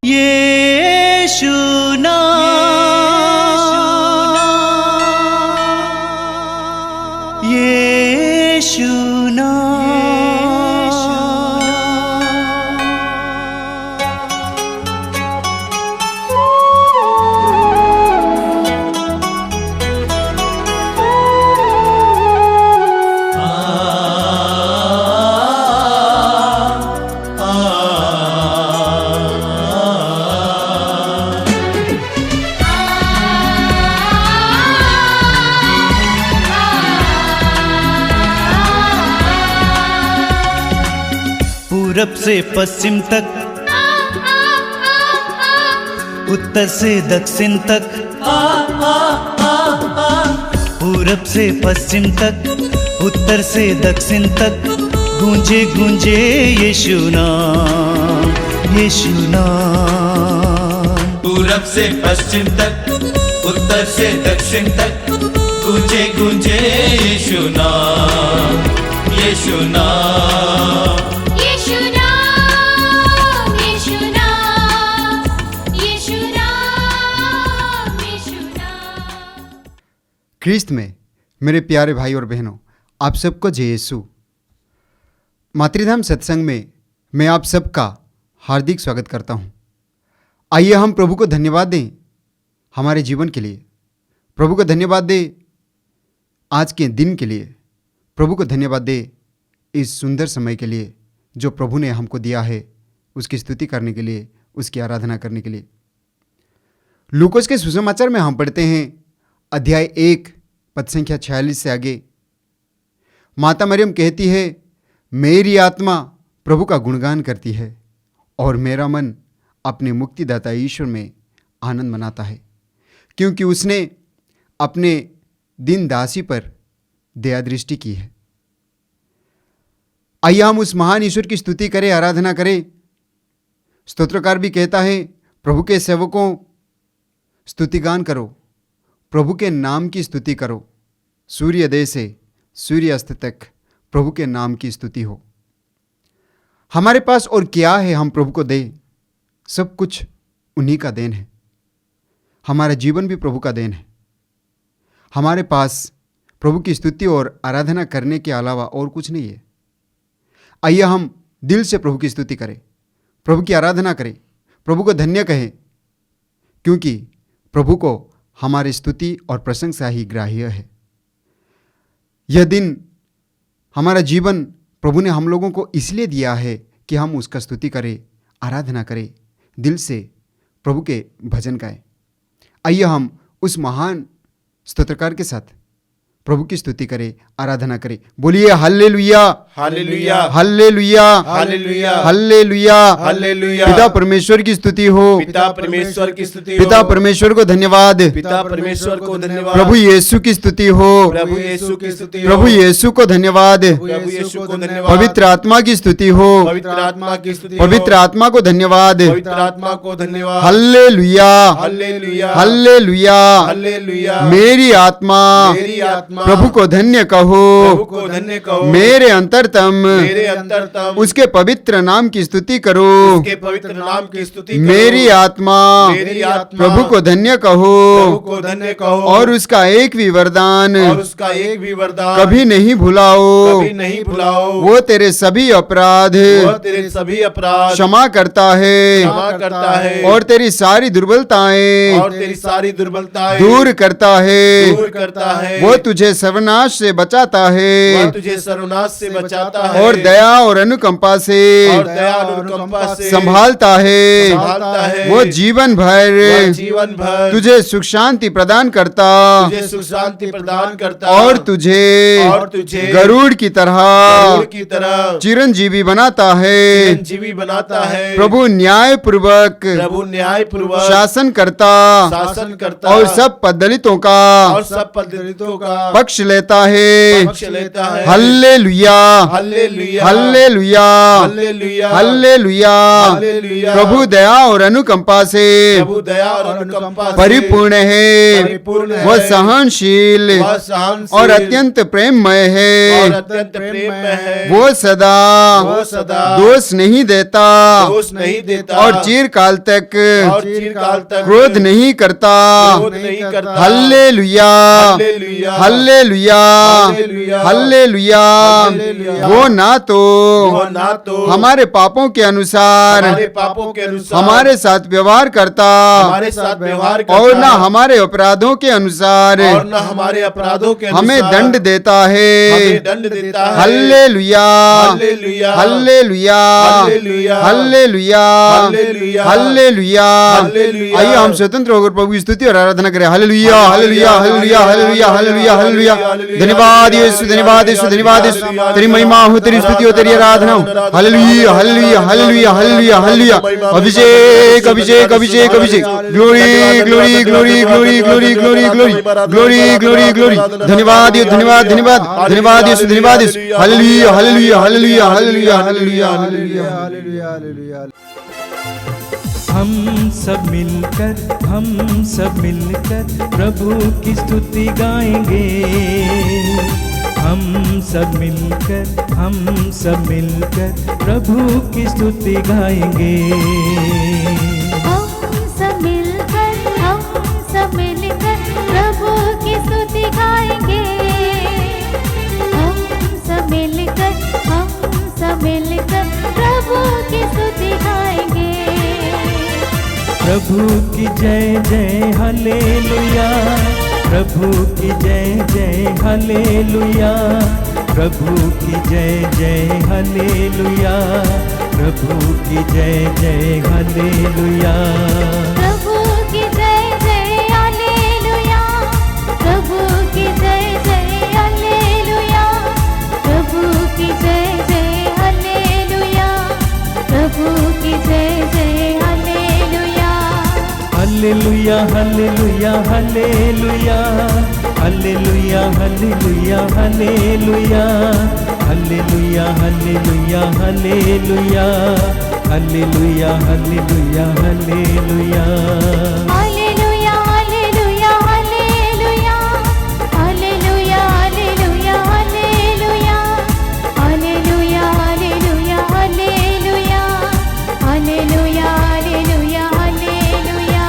यीशु नाम, यीशु पूरब से पश्चिम तक, उत्तर से दक्षिण तक, पूरब से पश्चिम तक, उत्तर से दक्षिण तक, गूंजे गूंजे यीशु नाम, यीशु नाम। पूरब से पश्चिम तक, उत्तर से दक्षिण तक, गूंजे गूंजे यीशु नाम, यीशु नाम। ख्रीस्त में मेरे प्यारे भाई और बहनों, आप सबको जय यीशु। मातृधाम सत्संग में मैं आप सबका हार्दिक स्वागत करता हूं। आइए हम प्रभु को धन्यवाद दें हमारे जीवन के लिए, प्रभु को धन्यवाद दें आज के दिन के लिए, प्रभु को धन्यवाद दें इस सुंदर समय के लिए जो प्रभु ने हमको दिया है, उसकी स्तुति करने के लिए, उसकी आराधना करने के लिए। लूकोस के सुसमाचार में हम पढ़ते हैं अध्याय 1 पद संख्या 46 से आगे। माता मरियम कहती है, मेरी आत्मा प्रभु का गुणगान करती है और मेरा मन अपने मुक्तिदाता ईश्वर में आनंद मनाता है, क्योंकि उसने अपने दीन दासी पर दया दृष्टि की है। आइए हम उस महान ईश्वर की स्तुति करें, आराधना करें। स्तोत्रकार भी कहता है, प्रभु के सेवकों स्तुतिगान करो, प्रभु के नाम की स्तुति करो, सूर्योदय से सूर्यास्त तक प्रभु के नाम की स्तुति हो। हमारे पास और क्या है हम प्रभु को दें? सब कुछ उन्हीं का देन है। हमारा जीवन भी प्रभु का देन है। हमारे पास प्रभु की स्तुति और आराधना करने के अलावा और कुछ नहीं है। आइए हम दिल से प्रभु की स्तुति करें, प्रभु की आराधना करें, प्रभु को धन्य कहें, क्योंकि प्रभु को हमारी स्तुति और प्रशंसा ही ग्राह्य है। यह दिन, हमारा जीवन प्रभु ने हम लोगों को इसलिए दिया है कि हम उसका स्तुति करें, आराधना करें, दिल से प्रभु के भजन गाएं। आइए हम उस महान स्तोत्रकार के साथ प्रभु की स्तुति करें, आराधना करें। बोलिए hallelujah, hallelujah, hallelujah, hallelujah, hallelujah, hallelujah. पिता परमेश्वर की स्तुति हो, पिता परमेश्वर की स्तुति हो, पिता परमेश्वर को धन्यवाद, पिता परमेश्वर को धन्यवाद। प्रभु यीशु की स्तुति हो, प्रभु यीशु की स्तुति हो, प्रभु यीशु को धन्यवाद, प्रभु यीशु को धन्यवाद। पवित्र आत्मा की स्तुति हो, पवित्र आत्मा की स्तुति हो, पवित्र आत्मा को धन्यवाद। पवित्र आत्मा को धन्यवाद। Hallelujah, hallelujah, hallelujah, hallelujah. मेरी आत्मा मेरी आत्मा प्रभु को धन्य कहो, प्रभु को धन्य कहो। मेरे अंतरतम मेरे अंतरतम उसके पवित्र नाम की स्तुति करो। उसके पवित्र नाम की स्तुति करो। मेरी आत्मा मेरी आत्मा प्रभु को धन्य कहो, प्रभु को धन्य कहो। और उसका एक भी वरदान और उसका एक भी वरदान कभी नहीं भुलाओ। कभी नहीं भुलाओ। वो तेरे सभी अपराध वह तेरे सभी अपराध क्षमा करता है, क्षमा करता है, और तेरी सारी दुर्बलताएं और तेरी सारी दुर्बलताएं दूर करता है। दूर करता है। वो तुझे सर्वनाश से बचाता वह है, तुझे सर्वनाश से बचाता है, और दया और अनुकंपा से और दया और अनुकंपा से संभालता है। संभालता है। वो जीवन वह भर जीवन भर तुझे सुख शांति प्रदान करता, तुझे सुख शांति प्रदान करता, और तुझे गरुड़ की तरह गरुड़ की तरह चिरंजीवी बनाता है। चिरंजीवी बनाता है। प्रभु न्याय पूर्वक प्रभु न्याय पूर्वक शासन करता, शासन करता, और सब दलितों का और सब दलितों का पक्ष लेता है। पक्ष लेता है। Hallelujah, hallelujah, hallelujah, hallelujah, hallelujah. Hallelujah. प्रभु दया और अनुकंपा से प्रभु दया और अनुकंपा से परिपूर्ण है, परिपूर्ण है। वह सहनशील वह सहनशील और अत्यंत प्रेममय है। और अत्यंत प्रेममय है। वो सदा वो सदा दोष नहीं देता दोष नहीं देता और चिरकाल तक और चिरकाल तक क्रोध नहीं करता। क्रोध नहीं करता। Hallelujah, hallelujah, hallelujah, hallelujah, hallelujah. Hallelujah. वो ना तो वो ना तो हमारे पापों के अनुसार हमारे पापों के अनुसार हमारे साथ व्यवहार करता हमारे साथ व्यवहार करता और ना है, हमारे अपराधों के अनुसार और न हमारे अपराधों के हमें अनुसार दंड देता है। हमें दंड देता है। Hallelujah, hallelujah, hallelujah, hallelujah, hallelujah, hallelujah, hallelujah. Hallelujah. आइए हम स्वतंत्र होकर प्रभु की स्तुति और आराधना करें। Hallelujah, hallelujah, hallelujah, hallelujah, hallelujah, hallelujah. धन्यवाद यीशु, धन्यवाद यीशु, धन्यवाद यीशु। तेरी महिमा हो, तेरी स्तुति हो, तेरी आराधना हो। Hallelujah, hallelujah, hallelujah, hallelujah, hallelujah. अभिषेक, अभिषेक, अभिषेक, अभिषेक। Glory, glory, glory, glory, glory, glory, glory, glory, glory, glory. धन्यवाद यीशु, धन्यवाद, धन्यवाद, धन्यवाद यीशु, धन्यवाद Yeshu. Hallelujah, hallelujah, hallelujah, hallelujah, hallelujah, hallelujah, hallelujah, hallelujah. हम सब मिलकर प्रभु की स्तुति गाएंगे। हम सब मिलकर प्रभु की स्तुति गाएंगे। हम सब मिलकर प्रभु की स्तुति गाएंगे। हम सब मिलकर प्रभु की स्तुति गाएंगे। प्रभु की जय जय हालेलुया, प्रभु की जय जय हालेलुया, प्रभु की जय जय हालेलुया, प्रभु की जय जय हालेलुया। प्रभु की जय जय हालेलुया, प्रभु की जय जय हालेलुया, प्रभु की जय जय हालेलुया, प्रभु की जय जय hallelujah. Hallelujah, hallelujah, hallelujah, hallelujah, hallelujah, hallelujah, hallelujah, hallelujah, hallelujah, hallelujah, hallelujah, hallelujah. Hallelujah, hallelujah, hallelujah, hallelujah, hallelujah, hallelujah, hallelujah, hallelujah, hallelujah, hallelujah, hallelujah, hallelujah.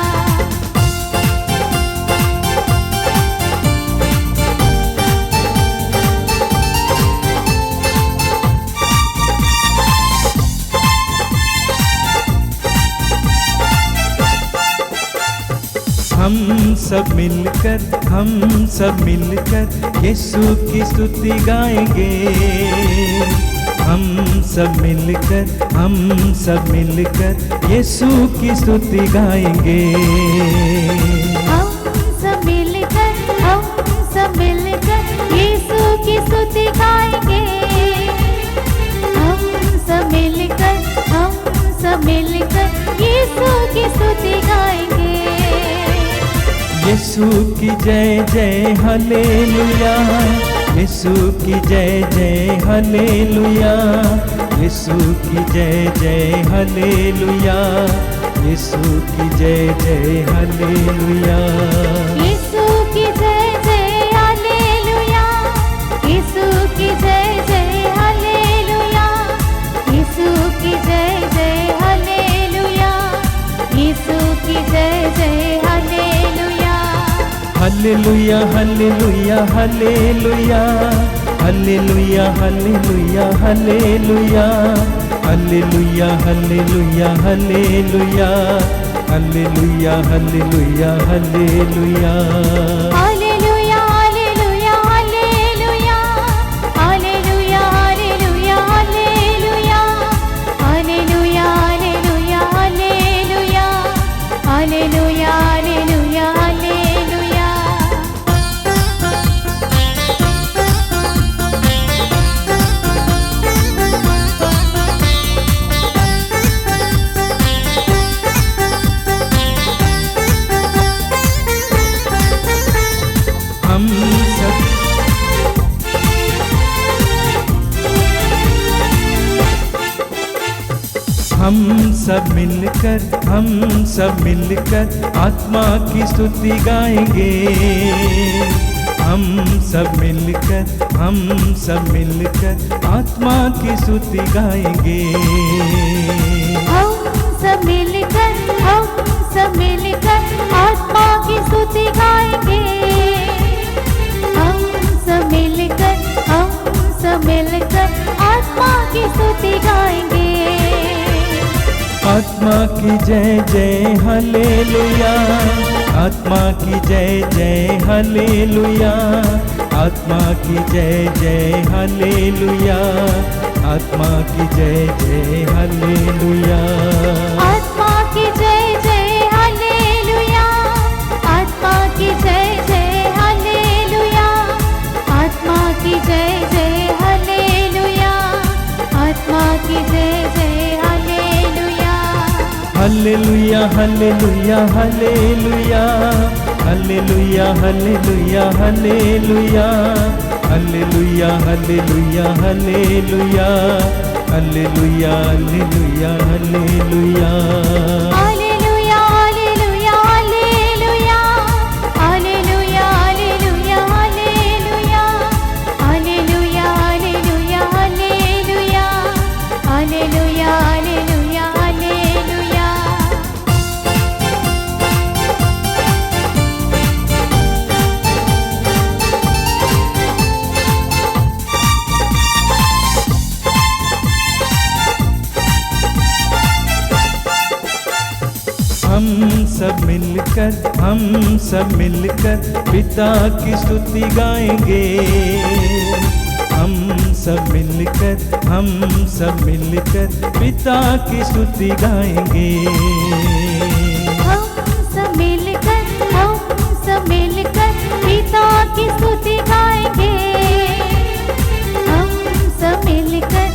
हम सब मिलकर यीशु की स्तुति गाएंगे। हम सब मिलकर यीशु की स्तुति गाएंगे। हम सब मिलकर यीशु की स्तुति गाएंगे। हम सब मिलकर यीशु की स्तुति गाएंगे। यीशु की जय जय हालेलुया, यीशु की जय जय हालेलुया, यीशु की जय जय हालेलुया, यीशु की जय जय हालेलुया। यीशु की जय जय हालेलुया, यीशु की जय जय हालेलुया, यीशु की जय जय हालेलुया, यीशु की जय जय hallelujah. Hallelujah, hallelujah, hallelujah, hallelujah, hallelujah, hallelujah, hallelujah, hallelujah, hallelujah, hallelujah, hallelujah, hallelujah. Hallelujah, hallelujah, hallelujah, hallelujah, hallelujah, hallelujah, hallelujah, hallelujah, hallelujah, hallelujah, hallelujah, hallelujah. हम सब मिलकर आत्मा की स्तुति गाएंगे। हम सब मिलकर आत्मा की स्तुति गाएंगे। हम सब मिलकर आत्मा की स्तुति गाएंगे। हम सब मिलकर आत्मा की स्तुति गाएंगे। आत्मा की जय जय हालेलुया, आत्मा की जय जय हालेलुया, आत्मा की जय जय हालेलुया, आत्मा की जय जय हालेलुया। आत्मा की जय जय हालेलुया, आत्मा की जय जय हालेलुया, आत्मा की जय जय हालेलुया, आत्मा की जय जय hallelujah. Hallelujah hallelujah hallelujah, hallelujah hallelujah hallelujah, hallelujah hallelujah hallelujah, hallelujah hallelujah hallelujah. Hallelujah hallelujah hallelujah, hallelujah hallelujah hallelujah, hallelujah hallelujah hallelujah, hallelujah hallelujah hallelujah. हम सब मिलकर पिता की स्तुति गाएंगे। हम सब मिलकर पिता की स्तुति गाएंगे। हम सब मिलकर पिता की स्तुति गाएंगे। हम सब मिलकर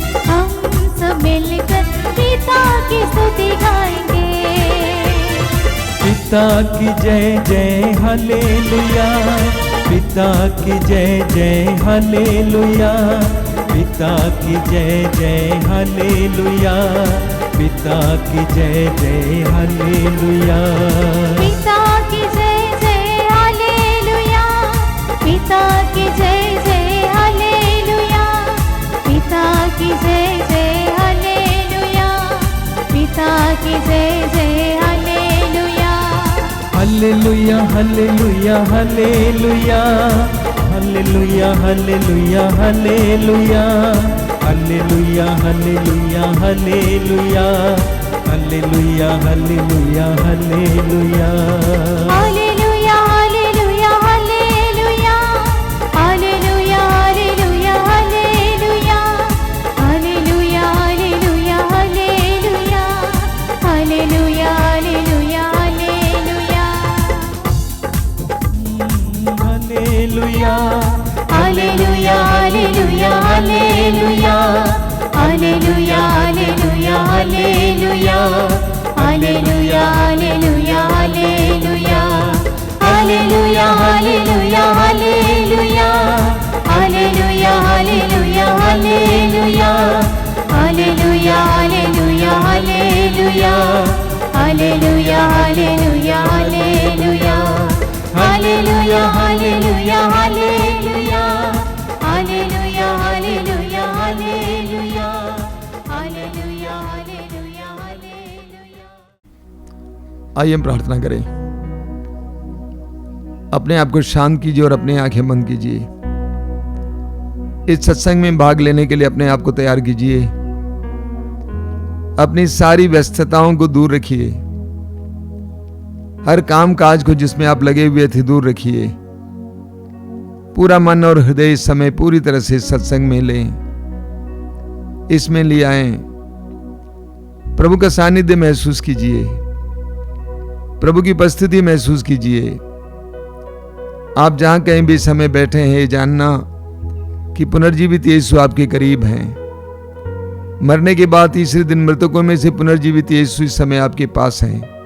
पिता की स्तुति गाएंगे। पिता की जय जय हालेलुया, पिता की जय जय हालेलुया, पिता की जय जय हालेलुया, पिता की जय जय हालेलुया। पिता की जय जय हालेलुया, पिता की जय जय हालेलुया, पिता की जय जय हालेलुया, पिता की जय जय hallelujah. Hallelujah hallelujah hallelujah, hallelujah hallelujah hallelujah, hallelujah hallelujah hallelujah, hallelujah hallelujah hallelujah. Hallelujah hallelujah hallelujah, hallelujah hallelujah hallelujah, hallelujah hallelujah hallelujah, hallelujah hallelujah hallelujah. Hallelujah hallelujah hallelujah hallelujah, hallelujah hallelujah hallelujah, hallelujah hallelujah hallelujah, hallelujah hallelujah hallelujah, hallelujah hallelujah hallelujah, hallelujah hallelujah hallelujah, hallelujah hallelujah hallelujah. Hallelujah hallelujah hallelujah, hallelujah hallelujah hallelujah, hallelujah hallelujah hallelujah. आइए हम प्रार्थना करें। अपने आप को शांत कीजिए और अपनी आंखें बंद कीजिए। इस सत्संग में भाग लेने के लिए अपने आप को तैयार कीजिए। अपनी सारी व्यस्तताओं को दूर रखिए। हर काम काज को जिसमें आप लगे हुए थे दूर रखिए। पूरा मन और हृदय इस समय पूरी तरह से सत्संग में लें, इसमें ले आएं। प्रभु का सानिध्य महसूस कीजिए, प्रभु की उपस्थिति महसूस कीजिए। आप जहां कहीं भी समय बैठे हैं, जानना कि पुनर्जीवित यीशु आपके करीब हैं। मरने के बाद तीसरे दिन मृतकों में से पुनर्जीवित यीशु इस समय आपके पास हैं।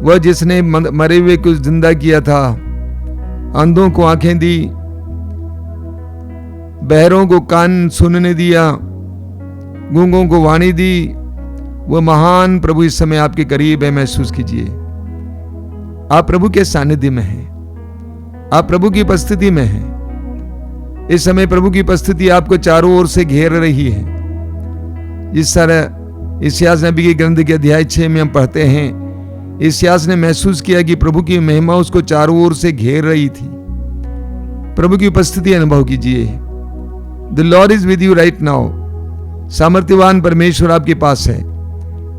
वह जिसने मरे हुए को जिंदा किया था, अंधों को आंखें दी, बहरों को कान सुनने दिया, गूंगों को वाणी दी, वो महान प्रभु इस समय आपके करीब है, महसूस कीजिए। आप प्रभु के सानिध्य में हैं, आप प्रभु की उपस्थिति में हैं। इस समय प्रभु की उपस्थिति आपको चारों ओर से घेर रही है। जिस तरह इस्यास नबी के ग्रंथ के अध्याय 6 में हम पढ़ते हैं, इस्यास ने महसूस किया कि प्रभु की महिमा उसको चारों ओर से घेर रही थी। प्रभु की उपस्थिति अनुभव कीजिए। The Lord is with you right now. सामर्थ्यवान परमेश्वर आपके पास है।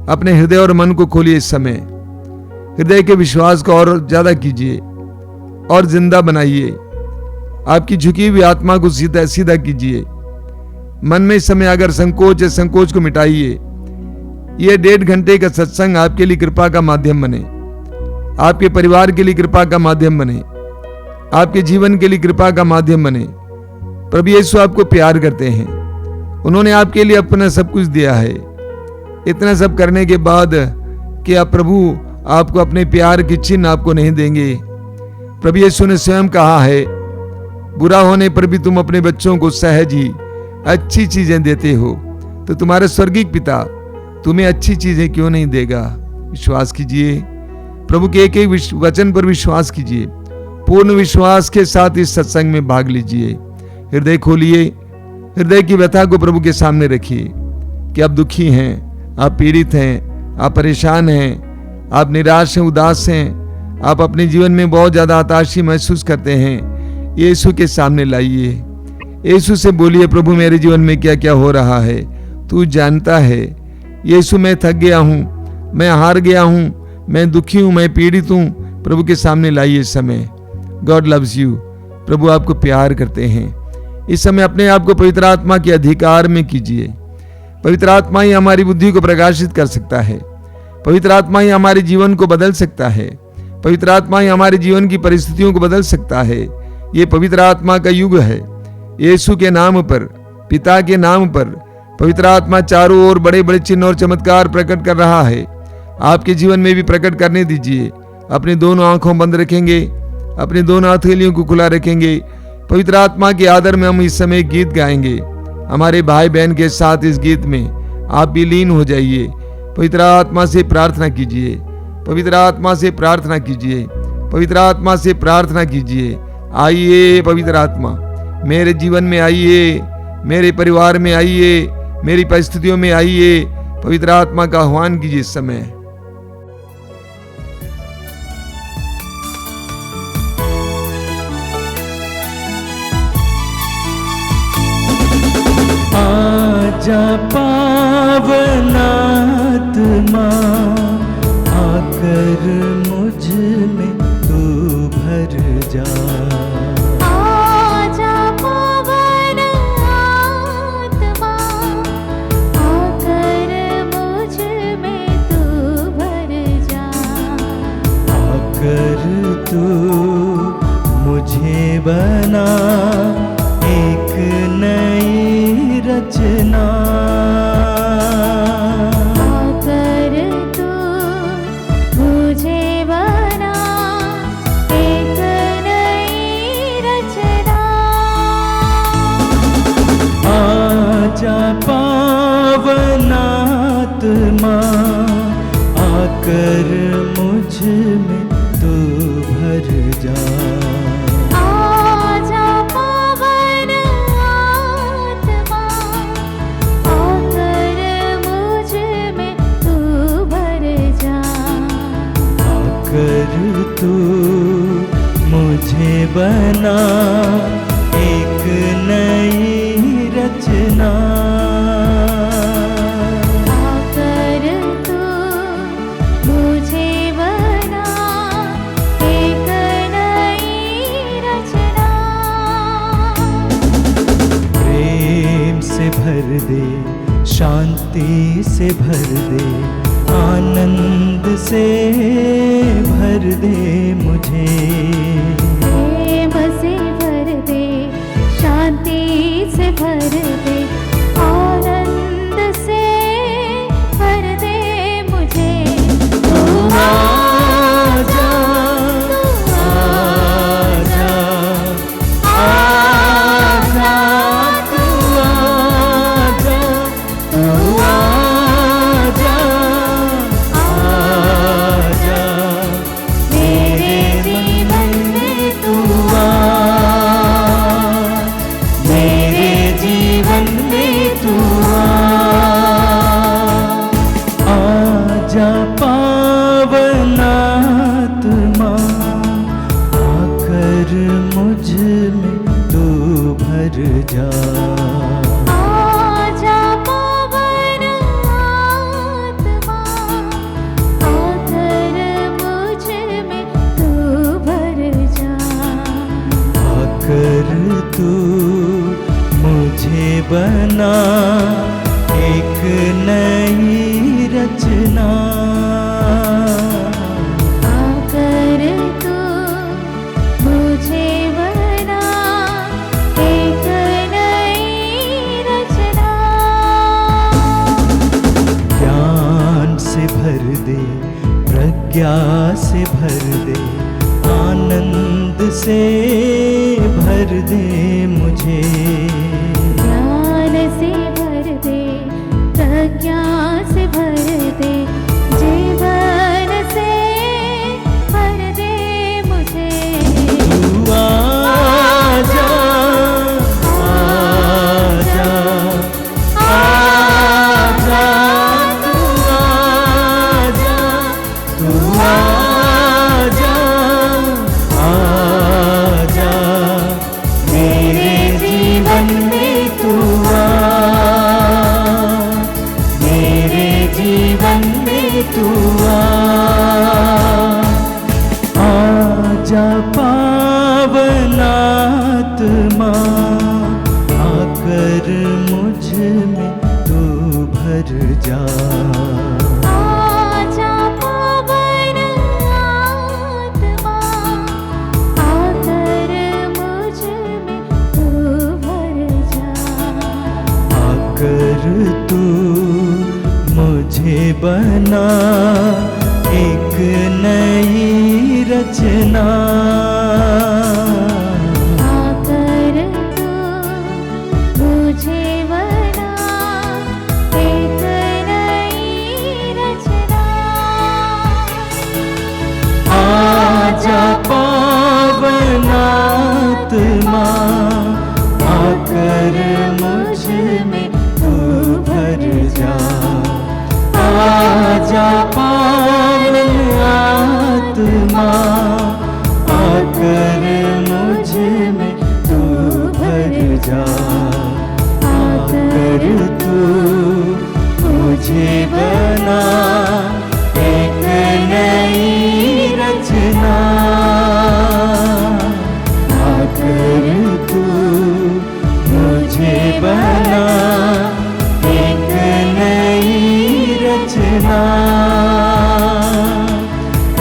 अपने हृदय और मन को खोलिए। इस समय हृदय के विश्वास को और ज्यादा कीजिए और जिंदा बनाइए। आपकी झुकी हुई आत्मा को सीधा सीधा कीजिए। मन में इस समय अगर संकोच है, संकोच को मिटाइए। यह 1.5 घंटे का सत्संग आपके लिए कृपा का माध्यम बने, आपके परिवार के लिए कृपा का माध्यम बने, आपके जीवन के लिए कृपा का माध्यम बने। प्रभु यीशु आपको प्यार करते हैं। उन्होंने आपके लिए अपना सब कुछ दिया है। इतना सब करने के बाद क्या प्रभु आपको अपने प्यार की चिन्ह आपको नहीं देंगे? प्रभु यीशु ने स्वयं कहा है, बुरा होने पर भी तुम अपने बच्चों को सहज ही अच्छी चीजें देते हो, तो तुम्हारे स्वर्गीय पिता तुम्हें अच्छी चीजें क्यों नहीं देगा? विश्वास कीजिए। प्रभु के एक एक वचन पर विश्वास कीजिए। पूर्ण विश्वास के साथ इस सत्संग में भाग लीजिए। हृदय खोलिए। हृदय की व्यथा को प्रभु के सामने रखिए कि आप दुखी हैं, आप पीड़ित हैं, आप परेशान हैं, आप निराश हैं, उदास हैं, आप अपने जीवन में बहुत ज्यादा हताशी महसूस करते हैं। यीशु के सामने लाइए। यीशु से बोलिए, प्रभु मेरे जीवन में क्या क्या हो रहा है, तू जानता है। यीशु मैं थक गया हूँ, मैं हार गया हूँ, मैं दुखी हूँ, मैं पीड़ित हूँ। प्रभु के सामने लाइए इस समय। God loves you. प्रभु आपको प्यार करते हैं। इस समय अपने आप को पवित्र आत्मा के अधिकार में कीजिए। पवित्र आत्मा ही हमारी बुद्धि को प्रकाशित कर सकता है। पवित्र आत्मा ही हमारे जीवन को बदल सकता है। पवित्र आत्मा ही हमारे जीवन की परिस्थितियों को बदल सकता है। ये पवित्र आत्मा का युग है। यीशु के नाम पर, पिता के नाम पर पवित्र आत्मा चारों ओर बड़े बड़े चिन्ह और चमत्कार प्रकट कर रहा है। आपके जीवन में भी प्रकट करने दीजिए। अपनी दोनों आंखों बंद रखेंगे, अपनी दोनों हथेलियों को खुला रखेंगे। पवित्र आत्मा के आदर में हम इस समय गीत गाएंगे। हमारे भाई बहन के साथ इस गीत में आप भी लीन हो जाइए। पवित्र आत्मा से प्रार्थना कीजिए। पवित्र आत्मा से प्रार्थना कीजिए। पवित्र आत्मा से प्रार्थना कीजिए। आइए पवित्र आत्मा, मेरे जीवन में आइए, मेरे परिवार में आइए, मेरी परिस्थितियों में आइए। पवित्र आत्मा का आह्वान कीजिए इस समय। आजा पावन आत्मा, आकर मुझ में तू भर जा। आजा पावन आत्मा, आकर मुझ में तू भर जा। आकर तू मुझे बना एक नई रचना। आकर तू मुझे बना एक नई रचना। आजा पावन आत्मा, आकर मुझ में तू भर जा। आजा पावन आत्मा, आकर मुझ में तू भर जा। आकर तू मुझे बना एक नई रचना। आकर तू मुझे बना एक नई रचना। प्रेम से भर दे, शांति से भर दे, आनंद से भर दे मुझे। प्रेम से भर दे, शांति से भर दे, आनंद से भर दे मुझे। तू आजा, आजा, आजा, तू आजा, तू आजा, आजा पावनात्मा, आकर मुझ में तू भर जा। आजा पावन आत्मा, आकर मुझ में तू भर जा। आकर तू मुझे बना एक नई रचना। आकर तू मुझे बना एक नई रचना। ज्ञान से भर दे, प्रज्ञा से भर दे, आनंद से भर दे मुझे। ज्ञान से भर दे, प्रज्ञा से भर दे, जीवन से भर दे मुझे। तू आजा, आजा, आजा, तू आजा, तू आजा, आजा, मेरे जीवन में तू आ, मेरे जीवन में तू आ। आजा पावनात्मा, आकर मुझ में तू भर जा। आजा पावन आत्मा, आकर मुझ में तू भर जा। आकर तू मुझे बना एक नई रचना। आकर तू मुझे बना एक नई रचना। आजा पावनात्मा, आकर मुझ में तू भर जा। आजा पावन आत्मा, आकर मुझ में तू भर जा। आकर तू मुझे बना एक नई रचना। आकर तू मुझे बना एक नई रचना।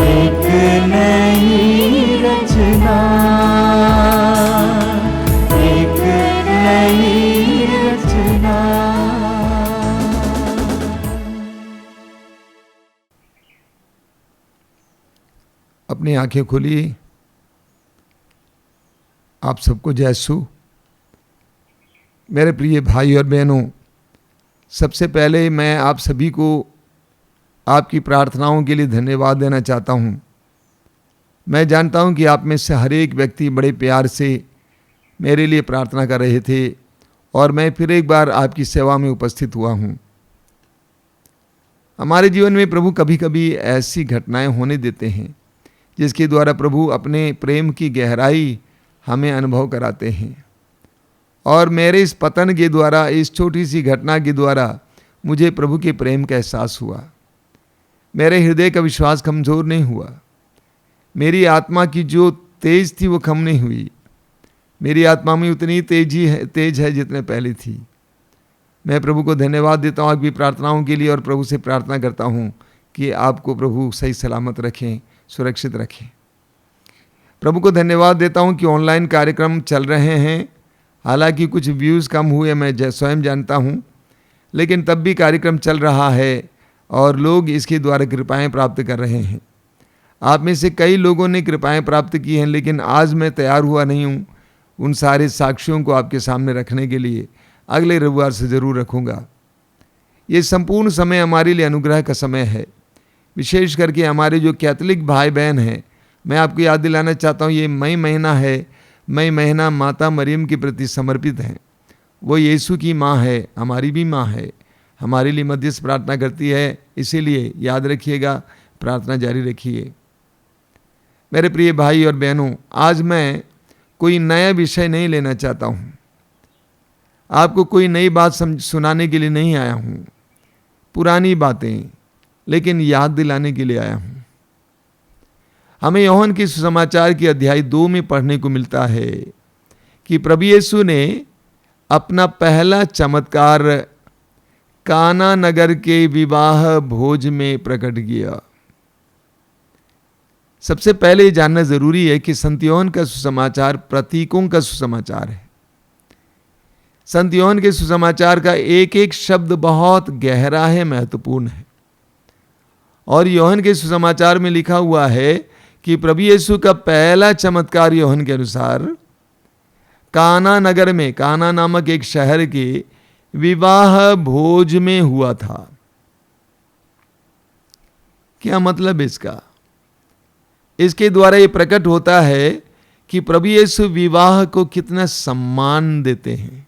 एक नई रचना, एक नई रचना। अपनी आंखें खोलिए। आप सबको जय यीशु। मेरे प्रिय भाई और बहनों, सबसे पहले मैं आप सभी को आपकी प्रार्थनाओं के लिए धन्यवाद देना चाहता हूँ। मैं जानता हूँ कि आप में से हर एक व्यक्ति बड़े प्यार से मेरे लिए प्रार्थना कर रहे थे और मैं फिर एक बार आपकी सेवा में उपस्थित हुआ हूँ। हमारे जीवन में प्रभु कभी कभी ऐसी घटनाएं होने देते हैं जिसके द्वारा प्रभु अपने प्रेम की गहराई हमें अनुभव कराते हैं। और मेरे इस पतन के द्वारा, इस छोटी सी घटना के द्वारा मुझे प्रभु के प्रेम का एहसास हुआ। मेरे हृदय का विश्वास कमज़ोर नहीं हुआ। मेरी आत्मा की जो तेज थी वो कम नहीं हुई। मेरी आत्मा में उतनी तेज है जितने पहले थी। मैं प्रभु को धन्यवाद देता हूँ आपकी प्रार्थनाओं के लिए और प्रभु से प्रार्थना करता हूँ कि आपको प्रभु सही सलामत रखें, सुरक्षित रखें। प्रभु को धन्यवाद देता हूँ कि ऑनलाइन कार्यक्रम चल रहे हैं। हालांकि कुछ व्यूज़ कम हुए, मैं स्वयं जानता हूँ, लेकिन तब भी कार्यक्रम चल रहा है और लोग इसके द्वारा कृपाएं प्राप्त कर रहे हैं। आप में से कई लोगों ने कृपाएं प्राप्त की हैं, लेकिन आज मैं तैयार हुआ नहीं हूँ उन सारे साक्ष्यों को आपके सामने रखने के लिए। अगले रविवार से ज़रूर रखूँगा। ये संपूर्ण समय हमारे लिए अनुग्रह का समय है। विशेष करके हमारे जो कैथोलिक भाई बहन हैं, मैं आपको याद दिलाना चाहता हूँ, ये मई महीना है। मई महीना माता मरियम के प्रति समर्पित है। वो यीशु की माँ है, हमारी भी माँ है। हमारे लिए मध्यस्थ प्रार्थना करती है, इसीलिए याद रखिएगा, प्रार्थना जारी रखिए। मेरे प्रिय भाई और बहनों, आज मैं कोई नया विषय नहीं लेना चाहता हूँ, आपको कोई नई बात सुनाने के लिए नहीं आया हूँ, पुरानी बातें लेकिन याद दिलाने के लिए आया हूँ। हमें यूहन्ना के सुसमाचार की अध्याय 2 में पढ़ने को मिलता है कि प्रभु यीशु ने अपना पहला चमत्कार काना नगर के विवाह भोज में प्रकट किया। सबसे पहले ये जानना जरूरी है कि संत यूहन्ना का सुसमाचार प्रतीकों का सुसमाचार है। संत यूहन्ना के सुसमाचार का एक एक शब्द बहुत गहरा है, महत्वपूर्ण है। और यूहन्ना के सुसमाचार में लिखा हुआ है कि प्रभु यीशु का पहला चमत्कार यूहन्ना के अनुसार काना नगर में, काना नामक एक शहर के विवाह भोज में हुआ था। क्या मतलब इसका? इसके द्वारा यह प्रकट होता है कि प्रभु यीशु विवाह को कितना सम्मान देते हैं,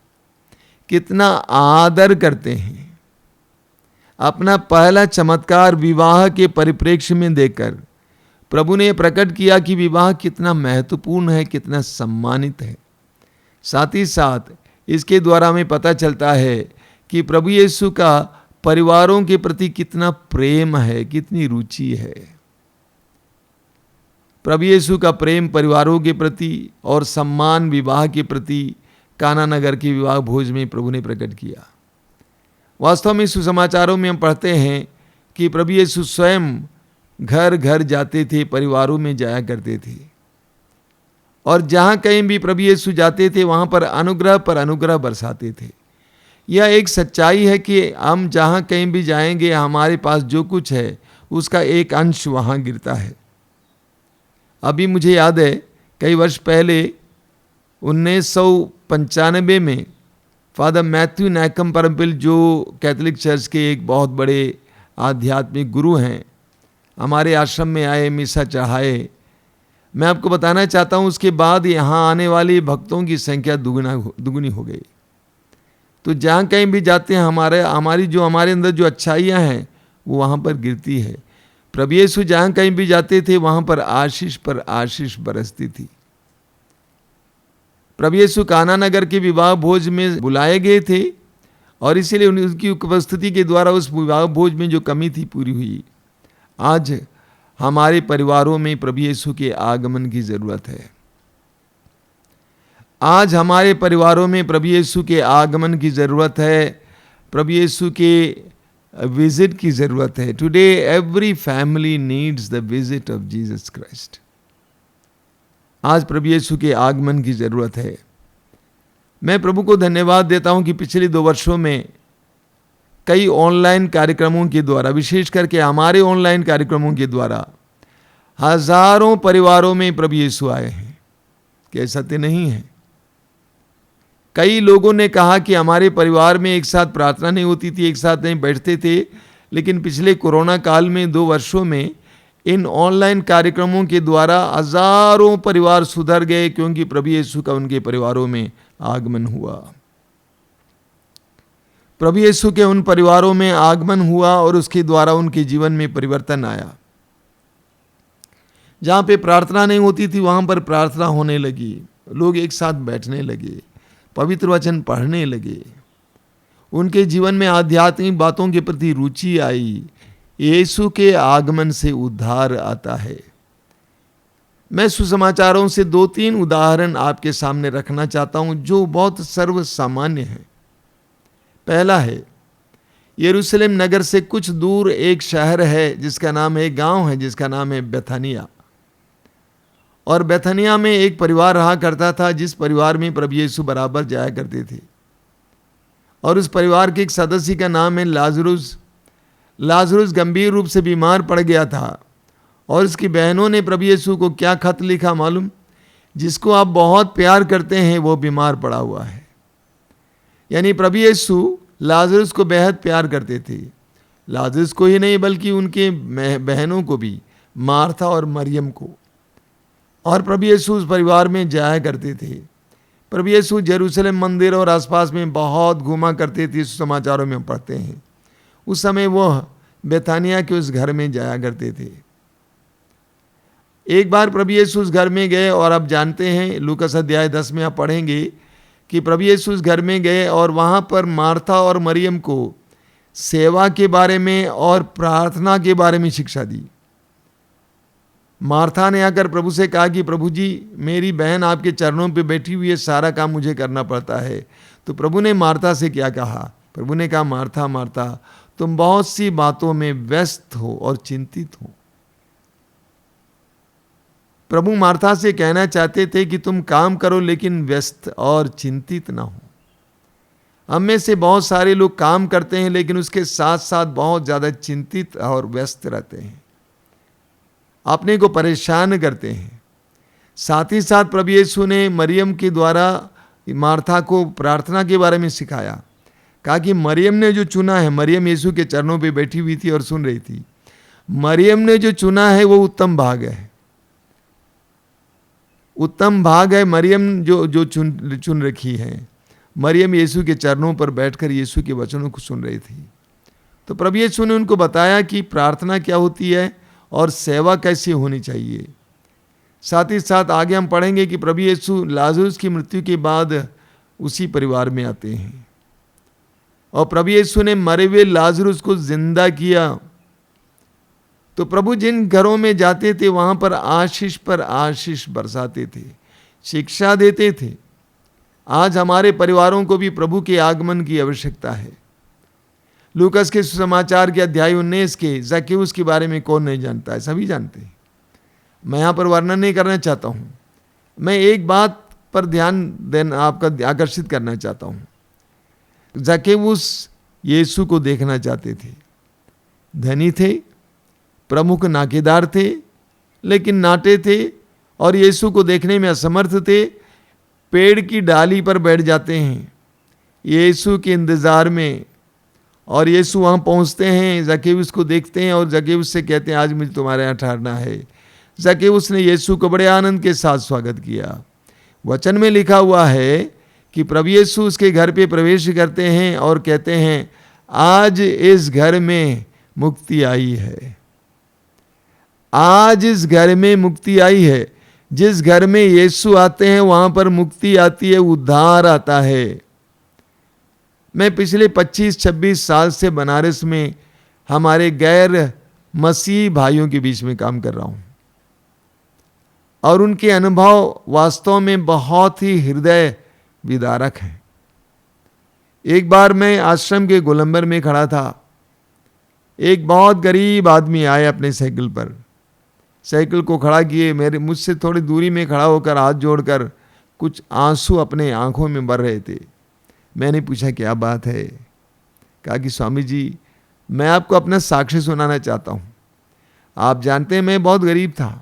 कितना आदर करते हैं। अपना पहला चमत्कार विवाह के परिप्रेक्ष्य में देखकर प्रभु ने प्रकट किया कि विवाह कितना महत्वपूर्ण है, कितना सम्मानित है। साथ ही साथ इसके द्वारा हमें पता चलता है कि प्रभु यीशु का परिवारों के प्रति कितना प्रेम है, कितनी रुचि है। प्रभु यीशु का प्रेम परिवारों के प्रति और सम्मान विवाह के प्रति काना नगर के विवाह भोज में प्रभु ने प्रकट किया। वास्तव में सुसमाचारों में हम पढ़ते हैं कि प्रभु यीशु स्वयं घर घर जाते थे, परिवारों में जाया करते थे, और जहाँ कहीं भी प्रभु यीशु जाते थे वहाँ पर अनुग्रह बरसाते थे। यह एक सच्चाई है कि हम जहाँ कहीं भी जाएंगे हमारे पास जो कुछ है उसका एक अंश वहाँ गिरता है। अभी मुझे याद है कई वर्ष पहले 1995 में फादर मैथ्यू नैकम परमपिल, जो कैथोलिक चर्च के एक बहुत बड़े आध्यात्मिक गुरु हैं, हमारे आश्रम में आए, मिसा चढ़ाए। मैं आपको बताना चाहता हूँ उसके बाद यहाँ आने वाले भक्तों की संख्या दुगुनी हो गई। तो जहाँ कहीं भी जाते हैं हमारे अंदर जो अच्छाइयाँ हैं वो वहाँ पर गिरती है। प्रभु यीशु जहाँ कहीं भी जाते थे वहाँ पर आशीष बरसती थी। प्रभु यीशु काना नगर के विवाह भोज में बुलाए गए थे और इसीलिए उनकी उपस्थिति के द्वारा उस विवाह भोज में जो कमी थी पूरी हुई। आज हमारे परिवारों में प्रभु यीशु के आगमन की जरूरत है। आज हमारे परिवारों में प्रभु यीशु के आगमन की जरूरत है, प्रभु यीशु के विजिट की जरूरत है। Today every family needs the visit of Jesus Christ. आज प्रभु यीशु के आगमन की जरूरत है। मैं प्रभु को धन्यवाद देता हूं कि पिछले 2 वर्षों में कई ऑनलाइन कार्यक्रमों के द्वारा, विशेष करके हमारे ऑनलाइन कार्यक्रमों के द्वारा हजारों परिवारों में प्रभु यीशु आए हैं। क्या सत्य नहीं है? कई लोगों ने कहा कि हमारे परिवार में एक साथ प्रार्थना नहीं होती थी, एक साथ नहीं बैठते थे, लेकिन पिछले कोरोना काल में 2 वर्षों में इन ऑनलाइन कार्यक्रमों के द्वारा हजारों परिवार सुधर गए, क्योंकि प्रभु यीशु का उनके परिवारों में आगमन हुआ। प्रभु यीशु के उन परिवारों में आगमन हुआ और उसके द्वारा उनके जीवन में परिवर्तन आया। जहाँ पे प्रार्थना नहीं होती थी वहाँ पर प्रार्थना होने लगी, लोग एक साथ बैठने लगे, पवित्र वचन पढ़ने लगे, उनके जीवन में आध्यात्मिक बातों के प्रति रुचि आई। यीशु के आगमन से उद्धार आता है। मैं सुसमाचारों से 2-3 उदाहरण आपके सामने रखना चाहता हूं जो बहुत सर्वसामान्य है। पहला है, यरूशलेम नगर से कुछ दूर एक शहर है जिसका नाम है, गांव है जिसका नाम है बेथानिया। और बेथानिया में एक परिवार रहा करता था जिस परिवार में प्रभु यीशु बराबर जाया करते थे। और उस परिवार के एक सदस्य का नाम है लाजरुस। लाजरुस गंभीर रूप से बीमार पड़ गया था और उसकी बहनों ने प्रभु यीशु को क्या खत लिखा मालूम? जिसको आप बहुत प्यार करते हैं वो बीमार पड़ा हुआ है। यानी प्रभु यीशु लाजरुस को बेहद प्यार करते थे। लाजरुस को ही नहीं बल्कि उनके बहनों को भी, मार्था और मरियम को। और प्रभु यीशु उस परिवार में जाया करते थे। प्रभु यीशु यरूशलेम मंदिर और आसपास में बहुत घूमा करते थे। समाचारों में पढ़ते हैं उस समय वो बेथानिया के उस घर में जाया करते थे। एक बार प्रभु यीशु उस घर में गए, और आप जानते हैं लूकास अध्याय 10 में आप पढ़ेंगे कि प्रभु यीशु उस घर में गए और वहाँ पर मार्था और मरियम को सेवा के बारे में और प्रार्थना के बारे में शिक्षा दी। मार्था ने आकर प्रभु से कहा कि प्रभु जी, मेरी बहन आपके चरणों पे बैठी हुई है, सारा काम मुझे करना पड़ता है। तो प्रभु ने मार्था से क्या कहा? प्रभु ने कहा, मार्था मार्था, तुम बहुत सी बातों में व्यस्त हो और चिंतित हो। प्रभु मार्था से कहना चाहते थे कि तुम काम करो लेकिन व्यस्त और चिंतित ना हो। हम में से बहुत सारे लोग काम करते हैं लेकिन उसके साथ साथ बहुत ज़्यादा चिंतित और व्यस्त रहते हैं, अपने को परेशान करते हैं। साथ ही साथ प्रभु यीशु ने मरियम के द्वारा मार्था को प्रार्थना के बारे में सिखाया। कहा कि मरियम ने जो चुना है, मरियम यीशु के चरणों पे बैठी हुई थी और सुन रही थी, मरियम ने जो चुना है वो उत्तम भाग है। उत्तम भाग है मरियम जो चुन रखी है। मरियम यीशु के चरणों पर बैठकर यीशु के वचनों को सुन रही थी। तो प्रभु यीशु ने उनको बताया कि प्रार्थना क्या होती है और सेवा कैसी होनी चाहिए। साथ ही साथ आगे हम पढ़ेंगे कि प्रभु यीशु लाजरुस की मृत्यु के बाद उसी परिवार में आते हैं और प्रभु यीशु ने मरे हुए लाजरुस को जिंदा किया। तो प्रभु जिन घरों में जाते थे वहां पर आशीष बरसाते थे, शिक्षा देते थे। आज हमारे परिवारों को भी प्रभु के आगमन की आवश्यकता है। लूकास के सुसमाचार के अध्याय 19 के ज़क्केउस के बारे में कौन नहीं जानता है? सभी जानते हैं। मैं यहाँ पर वर्णन नहीं करना चाहता हूँ। मैं एक बात पर ध्यान आपका आकर्षित करना चाहता हूँ। ज़क्केउस यीशु को देखना चाहते थे, धनी थे, प्रमुख नाकेदार थे, लेकिन नाटे थे और यीशु को देखने में असमर्थ थे। पेड़ की डाली पर बैठ जाते हैं यीशु के इंतज़ार में, और यीशु वहाँ पहुँचते हैं, ज़क्केउस को देखते हैं और ज़क्केउस से कहते हैं आज मुझे तुम्हारे यहाँ ठहरना है। ज़क्केउस ने यीशु को बड़े आनंद के साथ स्वागत किया। वचन में लिखा हुआ है कि प्रभु यीशु उसके घर पे प्रवेश करते हैं और कहते हैं आज इस घर में मुक्ति आई है। आज इस घर में मुक्ति आई है। जिस घर में यीशु आते हैं वहां पर मुक्ति आती है, उद्धार आता है। मैं पिछले 25-26 साल से बनारस में हमारे गैर मसीही भाइयों के बीच में काम कर रहा हूं और उनके अनुभव वास्तव में बहुत ही हृदय विदारक हैं। एक बार मैं आश्रम के गोलंबर में खड़ा था। एक बहुत गरीब आदमी आए अपने साइकिल पर, साइकिल को खड़ा किए, मुझसे थोड़ी दूरी में खड़ा होकर हाथ जोड़कर कुछ आंसू अपने आंखों में भर रहे थे। मैंने पूछा क्या बात है? कहा कि स्वामी जी, मैं आपको अपना साक्ष्य सुनाना चाहता हूँ। आप जानते हैं मैं बहुत गरीब था।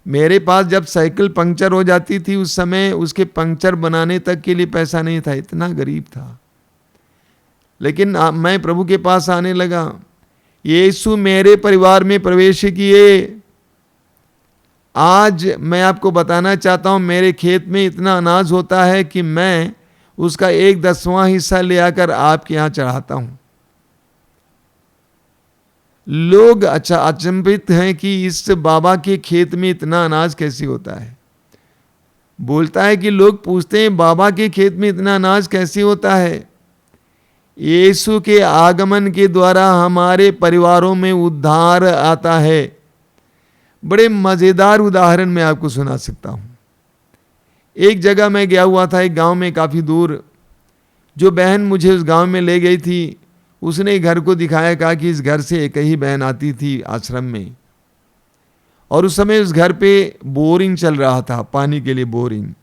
मेरे पास जब साइकिल पंक्चर हो जाती थी उस समय उसके पंक्चर बनाने तक के लिए पैसा नहीं था, इतना गरीब था। लेकिन मैं प्रभु के पास आने लगा। यीशु मेरे परिवार में प्रवेश किए। आज मैं आपको बताना चाहता हूं, मेरे खेत में इतना अनाज होता है कि मैं उसका 1/10वां हिस्सा ले आकर आपके यहां चढ़ाता हूं। लोग अचंभित हैं कि इस बाबा के खेत में इतना अनाज कैसे होता है। बोलता है कि लोग पूछते हैं बाबा के खेत में इतना अनाज कैसे होता है। यीशु के आगमन के द्वारा हमारे परिवारों में उद्धार आता है। बड़े मज़ेदार उदाहरण मैं आपको सुना सकता हूँ। एक जगह मैं गया हुआ था, एक गांव में काफ़ी दूर। जो बहन मुझे उस गांव में ले गई थी उसने घर को दिखाया, कहा कि इस घर से एक ही बहन आती थी आश्रम में, और उस समय उस घर पे बोरिंग चल रहा था, पानी के लिए बोरिंग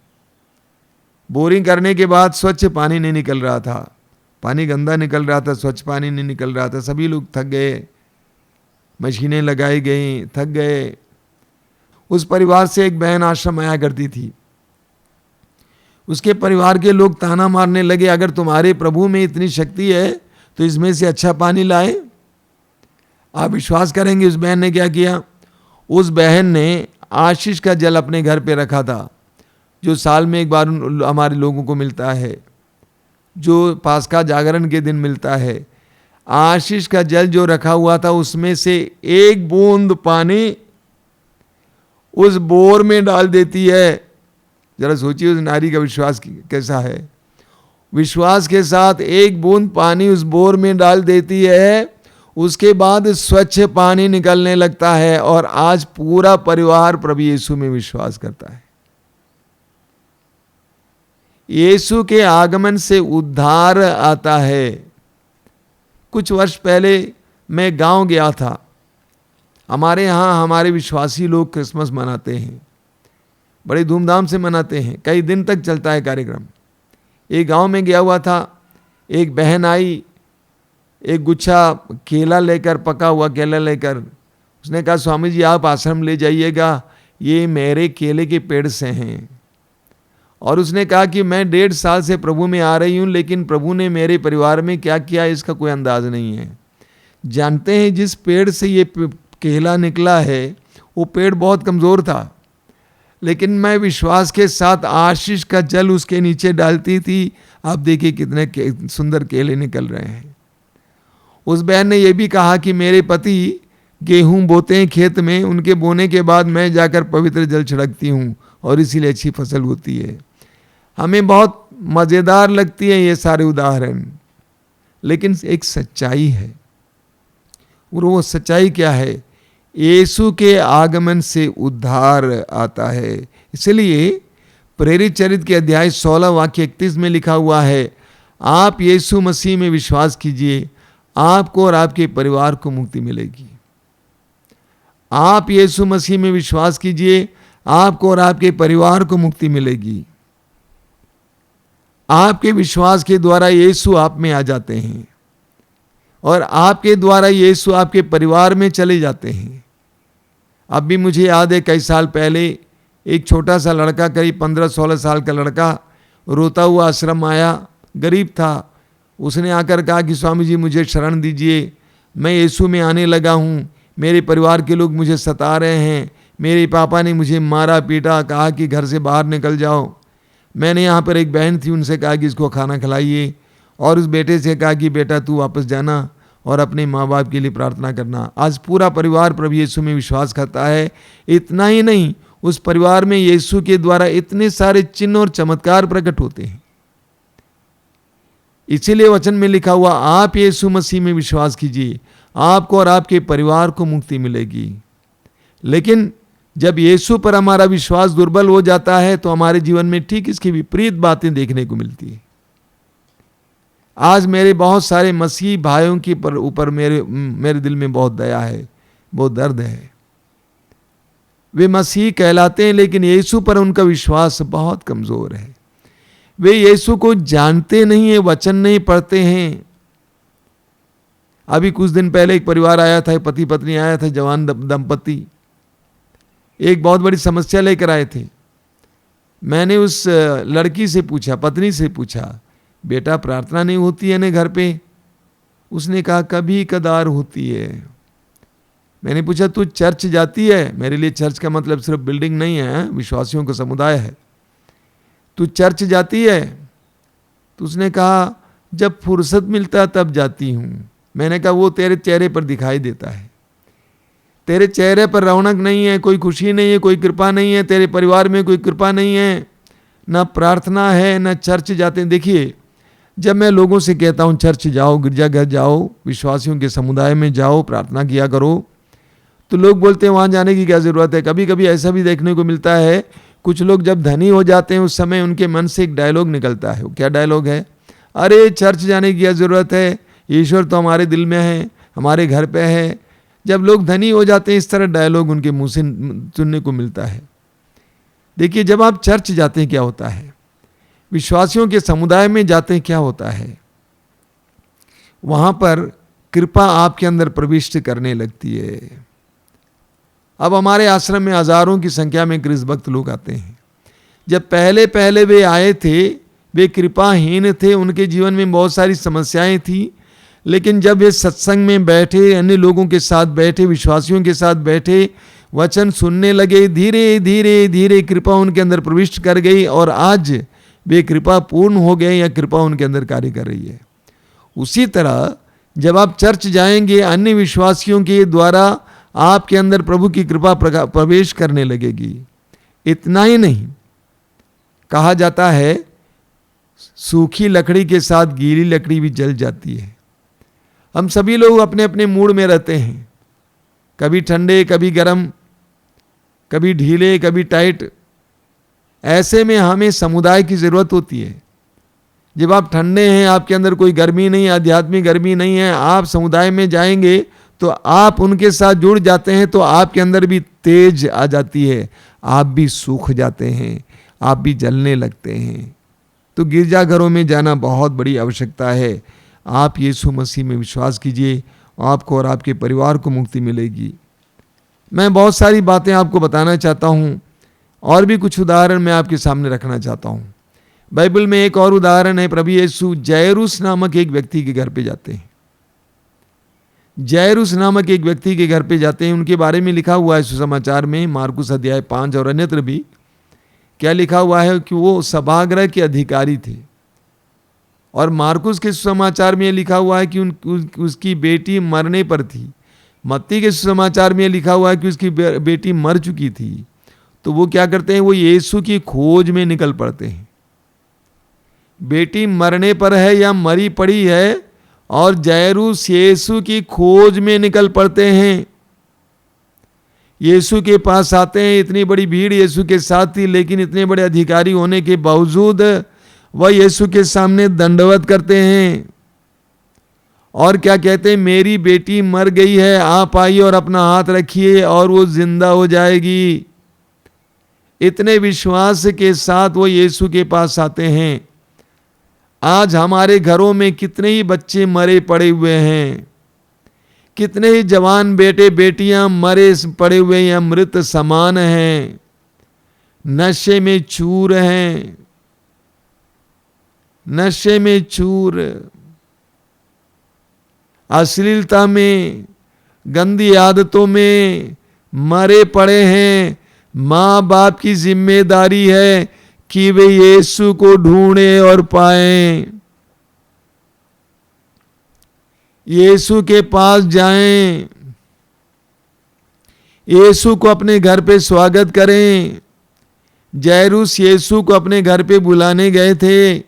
करने के बाद स्वच्छ पानी नहीं निकल रहा था, पानी गंदा निकल रहा था, स्वच्छ पानी नहीं निकल रहा था। सभी लोग थक गए, मशीनें लगाई गई, थक गए। उस परिवार से एक बहन आश्रम आया करती थी। उसके परिवार के लोग ताना मारने लगे, अगर तुम्हारे प्रभु में इतनी शक्ति है तो इसमें से अच्छा पानी लाए। आप विश्वास करेंगे उस बहन ने क्या किया? उस बहन ने आशीष का जल अपने घर पे रखा था, जो साल में एक बार हमारे लोगों को मिलता है, जो पास्का जागरण के दिन मिलता है। आशीष का जल जो रखा हुआ था उसमें से एक बूंद पानी उस बोर में डाल देती है। जरा सोचिए उस नारी का विश्वास कैसा है। विश्वास के साथ एक बूंद पानी उस बोर में डाल देती है, उसके बाद स्वच्छ पानी निकलने लगता है और आज पूरा परिवार प्रभु यीशु में विश्वास करता है। यीशु के आगमन से उद्धार आता है। कुछ वर्ष पहले मैं गांव गया था। हमारे यहाँ हमारे विश्वासी लोग क्रिसमस मनाते हैं, बड़े धूमधाम से मनाते हैं, कई दिन तक चलता है कार्यक्रम। एक गांव में गया हुआ था, एक बहन आई एक गुच्छा केला लेकर, पका हुआ केला लेकर। उसने कहा स्वामी जी आप आश्रम ले जाइएगा, ये मेरे केले के पेड़ से हैं। और उसने कहा कि मैं 1.5 साल से प्रभु में आ रही हूँ, लेकिन प्रभु ने मेरे परिवार में क्या किया इसका कोई अंदाज नहीं है। जानते हैं जिस पेड़ से ये केला निकला है वो पेड़ बहुत कमज़ोर था, लेकिन मैं विश्वास के साथ आशीष का जल उसके नीचे डालती थी। आप देखिए कितने सुंदर केले निकल रहे हैं। उस बहन ने यह भी कहा कि मेरे पति गेहूं बोते हैं खेत में, उनके बोने के बाद मैं जाकर पवित्र जल छिड़कती हूँ और इसीलिए अच्छी फसल होती है। हमें बहुत मज़ेदार लगती है ये सारे उदाहरण, लेकिन एक सच्चाई है। और वो सच्चाई क्या है? यीशु के आगमन से उद्धार आता है। इसलिए प्रेरित चरित्र के अध्याय 16 वाक्य 31 में लिखा हुआ है, आप यीशु मसीह में विश्वास कीजिए, आपको और आपके परिवार को मुक्ति मिलेगी। आप यीशु मसीह में विश्वास कीजिए, आपको और आपके परिवार को मुक्ति मिलेगी। आपके विश्वास के द्वारा यीशु आप में आ जाते हैं और आपके द्वारा यीशु आपके परिवार में चले जाते हैं। अब भी मुझे याद है कई साल पहले एक छोटा सा लड़का, करीब 15-16 साल का लड़का, रोता हुआ आश्रम आया, गरीब था। उसने आकर कहा कि स्वामी जी मुझे शरण दीजिए, मैं यीशु में आने लगा हूँ, मेरे परिवार के लोग मुझे सता रहे हैं, मेरे पापा ने मुझे मारा पीटा, कहा कि घर से बाहर निकल जाओ। मैंने यहाँ पर एक बहन थी, उनसे कहा कि इसको खाना खिलाइए, और उस बेटे से कहा कि बेटा तू वापस जाना और अपने माँ बाप के लिए प्रार्थना करना। आज पूरा परिवार प्रभु यीशु में विश्वास करता है। इतना ही नहीं, उस परिवार में यीशु के द्वारा इतने सारे चिन्ह और चमत्कार प्रकट होते हैं। इसीलिए वचन में लिखा हुआ, आप यीशु मसीह में विश्वास कीजिए, आपको और आपके परिवार को मुक्ति मिलेगी। लेकिन जब यीशु पर हमारा विश्वास दुर्बल हो जाता है तो हमारे जीवन में ठीक इसकी विपरीत बातें देखने को मिलती है। आज मेरे बहुत सारे मसीही भाइयों के ऊपर मेरे दिल में बहुत दया है, बहुत दर्द है। वे मसीही कहलाते हैं, लेकिन यीशु पर उनका विश्वास बहुत कमजोर है। वे यीशु को जानते नहीं है, वचन नहीं पढ़ते हैं। अभी कुछ दिन पहले एक परिवार आया था, पति पत्नी आया था, जवान दंपति, एक बहुत बड़ी समस्या लेकर आए थे। मैंने उस लड़की से पूछा, पत्नी से पूछा, बेटा प्रार्थना नहीं होती है ना घर पे? उसने कहा कभी कदार होती है। मैंने पूछा तू चर्च जाती है? मेरे लिए चर्च का मतलब सिर्फ बिल्डिंग नहीं है, विश्वासियों का समुदाय है। तू चर्च जाती है? तो उसने कहा जब फुर्सत मिलता तब जाती हूँ। मैंने कहा वो तेरे चेहरे पर दिखाई देता है, तेरे चेहरे पर रौनक नहीं है, कोई खुशी नहीं है, कोई कृपा नहीं है, तेरे परिवार में कोई कृपा नहीं है, ना प्रार्थना है, ना चर्च जाते हैं। देखिए, जब मैं लोगों से कहता हूँ चर्च जाओ, गिरजाघर जाओ, विश्वासियों के समुदाय में जाओ, प्रार्थना किया करो, तो लोग बोलते हैं वहाँ जाने की क्या ज़रूरत है। कभी कभी ऐसा भी देखने को मिलता है, कुछ लोग जब धनी हो जाते हैं उस समय उनके मन से एक डायलॉग निकलता है। वो क्या डायलॉग है? अरे चर्च जाने की क्या ज़रूरत है, ईश्वर तो हमारे दिल में है, हमारे घर पे है। जब लोग धनी हो जाते हैं इस तरह डायलॉग उनके मुंह से सुनने को मिलता है। देखिए, जब आप चर्च जाते हैं क्या होता है, विश्वासियों के समुदाय में जाते हैं क्या होता है, वहाँ पर कृपा आपके अंदर प्रविष्ट करने लगती है। अब हमारे आश्रम में हजारों की संख्या में कृष्ण भक्त लोग आते हैं। जब पहले पहले वे आए थे वे कृपाहीन थे, उनके जीवन में बहुत सारी समस्याएं थी, लेकिन जब वे सत्संग में बैठे, अन्य लोगों के साथ बैठे, विश्वासियों के साथ बैठे, वचन सुनने लगे, धीरे धीरे धीरे कृपा उनके अंदर प्रविष्ट कर गई और आज वे कृपा पूर्ण हो गए या कृपा उनके अंदर कार्य कर रही है। उसी तरह जब आप चर्च जाएंगे, अन्य विश्वासियों के द्वारा आपके अंदर प्रभु की कृपा प्रवेश करने लगेगी। इतना ही नहीं, कहा जाता है सूखी लकड़ी के साथ गीली लकड़ी भी जल जाती है। हम सभी लोग अपने अपने मूड में रहते हैं, कभी ठंडे, कभी गर्म, कभी ढीले, कभी टाइट। ऐसे में हमें समुदाय की ज़रूरत होती है। जब आप ठंडे हैं, आपके अंदर कोई गर्मी नहीं, आध्यात्मिक गर्मी नहीं है, आप समुदाय में जाएंगे तो आप उनके साथ जुड़ जाते हैं, तो आपके अंदर भी तेज आ जाती है, आप भी सूख जाते हैं, आप भी जलने लगते हैं। तो गिरजाघरों में जाना बहुत बड़ी आवश्यकता है। आप यीशु मसीह में विश्वास कीजिए, आपको और आपके परिवार को मुक्ति मिलेगी। मैं बहुत सारी बातें आपको बताना चाहता हूँ, और भी कुछ उदाहरण मैं आपके सामने रखना चाहता हूँ। बाइबल में एक और उदाहरण है, प्रभु यीशु जायरूस नामक एक व्यक्ति के घर पे जाते हैं। जायरूस नामक एक व्यक्ति के घर पे जाते हैं, उनके बारे में लिखा हुआ है सुसमाचार में, मार्कुस अध्याय 5 और अन्यत्र भी। क्या लिखा हुआ है कि वो सभागृह के अधिकारी थे। और मार्कुस के सुसमाचार में लिखा हुआ है कि उसकी बेटी मरने पर थी। मत्ती के सुसमाचार में लिखा हुआ है कि उसकी बेटी मर चुकी थी। तो वो क्या करते हैं, वो यीशु की खोज में निकल पड़ते हैं। बेटी मरने पर है या मरी पड़ी है, और जायरूस यीशु की खोज में निकल पड़ते हैं। यीशु के पास आते हैं। इतनी बड़ी भीड़ यीशु के साथ थी, लेकिन इतने बड़े अधिकारी होने के बावजूद वह यीशु के सामने दंडवत करते हैं और क्या कहते हैं, मेरी बेटी मर गई है, आप आइए और अपना हाथ रखिए और वो जिंदा हो जाएगी। इतने विश्वास के साथ वो यीशु के पास आते हैं। आज हमारे घरों में कितने ही बच्चे मरे पड़े हुए हैं, कितने ही जवान बेटे बेटियां मरे पड़े हुए हैं, मृत समान हैं, नशे में चूर हैं, नशे में चूर, अश्लीलता में, गंदी आदतों में मरे पड़े हैं। माँ बाप की जिम्मेदारी है कि वे यीशु को ढूंढें और पाएं, यीशु के पास जाएं, यीशु को अपने घर पे स्वागत करें। जायरूस यीशु को अपने घर पे बुलाने गए थे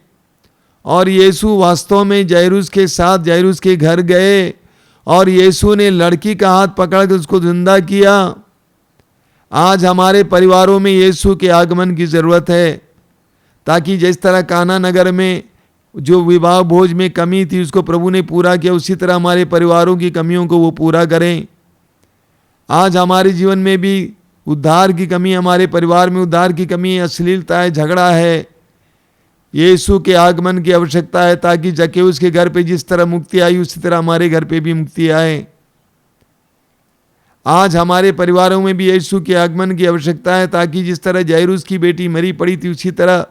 और यीशु वास्तव में जायरूस के साथ जायरूस के घर गए और यीशु ने लड़की का हाथ पकड़कर उसको जिंदा किया। आज हमारे परिवारों में यीशु के आगमन की जरूरत है, ताकि जिस तरह काना नगर में जो विवाह भोज में कमी थी उसको प्रभु ने पूरा किया, उसी तरह हमारे परिवारों की कमियों को वो पूरा करें। आज हमारे जीवन में भी उद्धार की कमी, हमारे परिवार में उद्धार की कमी है, अश्लीलता है, झगड़ा है। यीशु के आगमन की आवश्यकता है, ताकि जक्केऊस के घर पे जिस तरह मुक्ति आई उसी तरह हमारे घर पे भी मुक्ति आए। आज हमारे परिवारों में भी यीशु के आगमन की आवश्यकता है, ताकि जिस तरह जायरूस की बेटी मरी पड़ी थी उसी तरह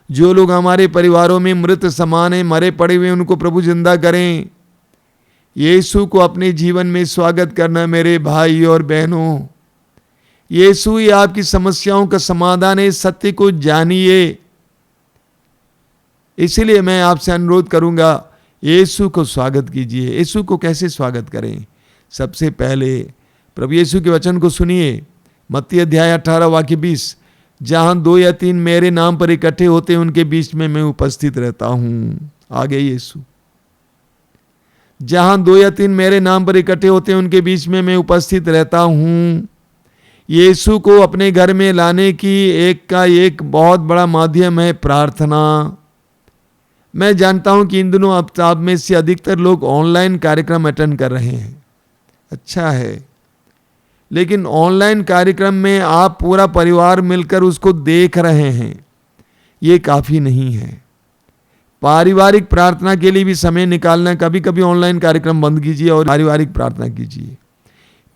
जो लोग हमारे परिवारों में मृत समान हैं, मरे पड़े हुए, उनको प्रभु जिंदा करें। यीशु को अपने जीवन में स्वागत करना मेरे भाई और बहनों। यीशु ही आपकी समस्याओं का समाधान है, सत्य को जानिए। इसीलिए मैं आपसे अनुरोध करूंगा, यीशु को स्वागत कीजिए। यीशु को कैसे स्वागत करें? सबसे पहले प्रभु यीशु के वचन को सुनिए। मत्ती अध्याय 18 वाक्य 20, जहां 2 या 3 मेरे नाम पर इकट्ठे होते हैं उनके बीच में मैं उपस्थित रहता हूं। आगे यीशु, जहां 2 या 3 मेरे नाम पर इकट्ठे होते हैं उनके बीच में मैं उपस्थित रहता हूं। यीशु को अपने घर में लाने की एक बहुत बड़ा माध्यम है प्रार्थना। मैं जानता हूं कि इन दिनों आप में से अधिकतर लोग ऑनलाइन कार्यक्रम अटेंड कर रहे हैं, अच्छा है, लेकिन ऑनलाइन कार्यक्रम में आप पूरा परिवार मिलकर उसको देख रहे हैं, ये काफ़ी नहीं है। पारिवारिक प्रार्थना के लिए भी समय निकालना, कभी कभी ऑनलाइन कार्यक्रम बंद कीजिए और पारिवारिक प्रार्थना कीजिए।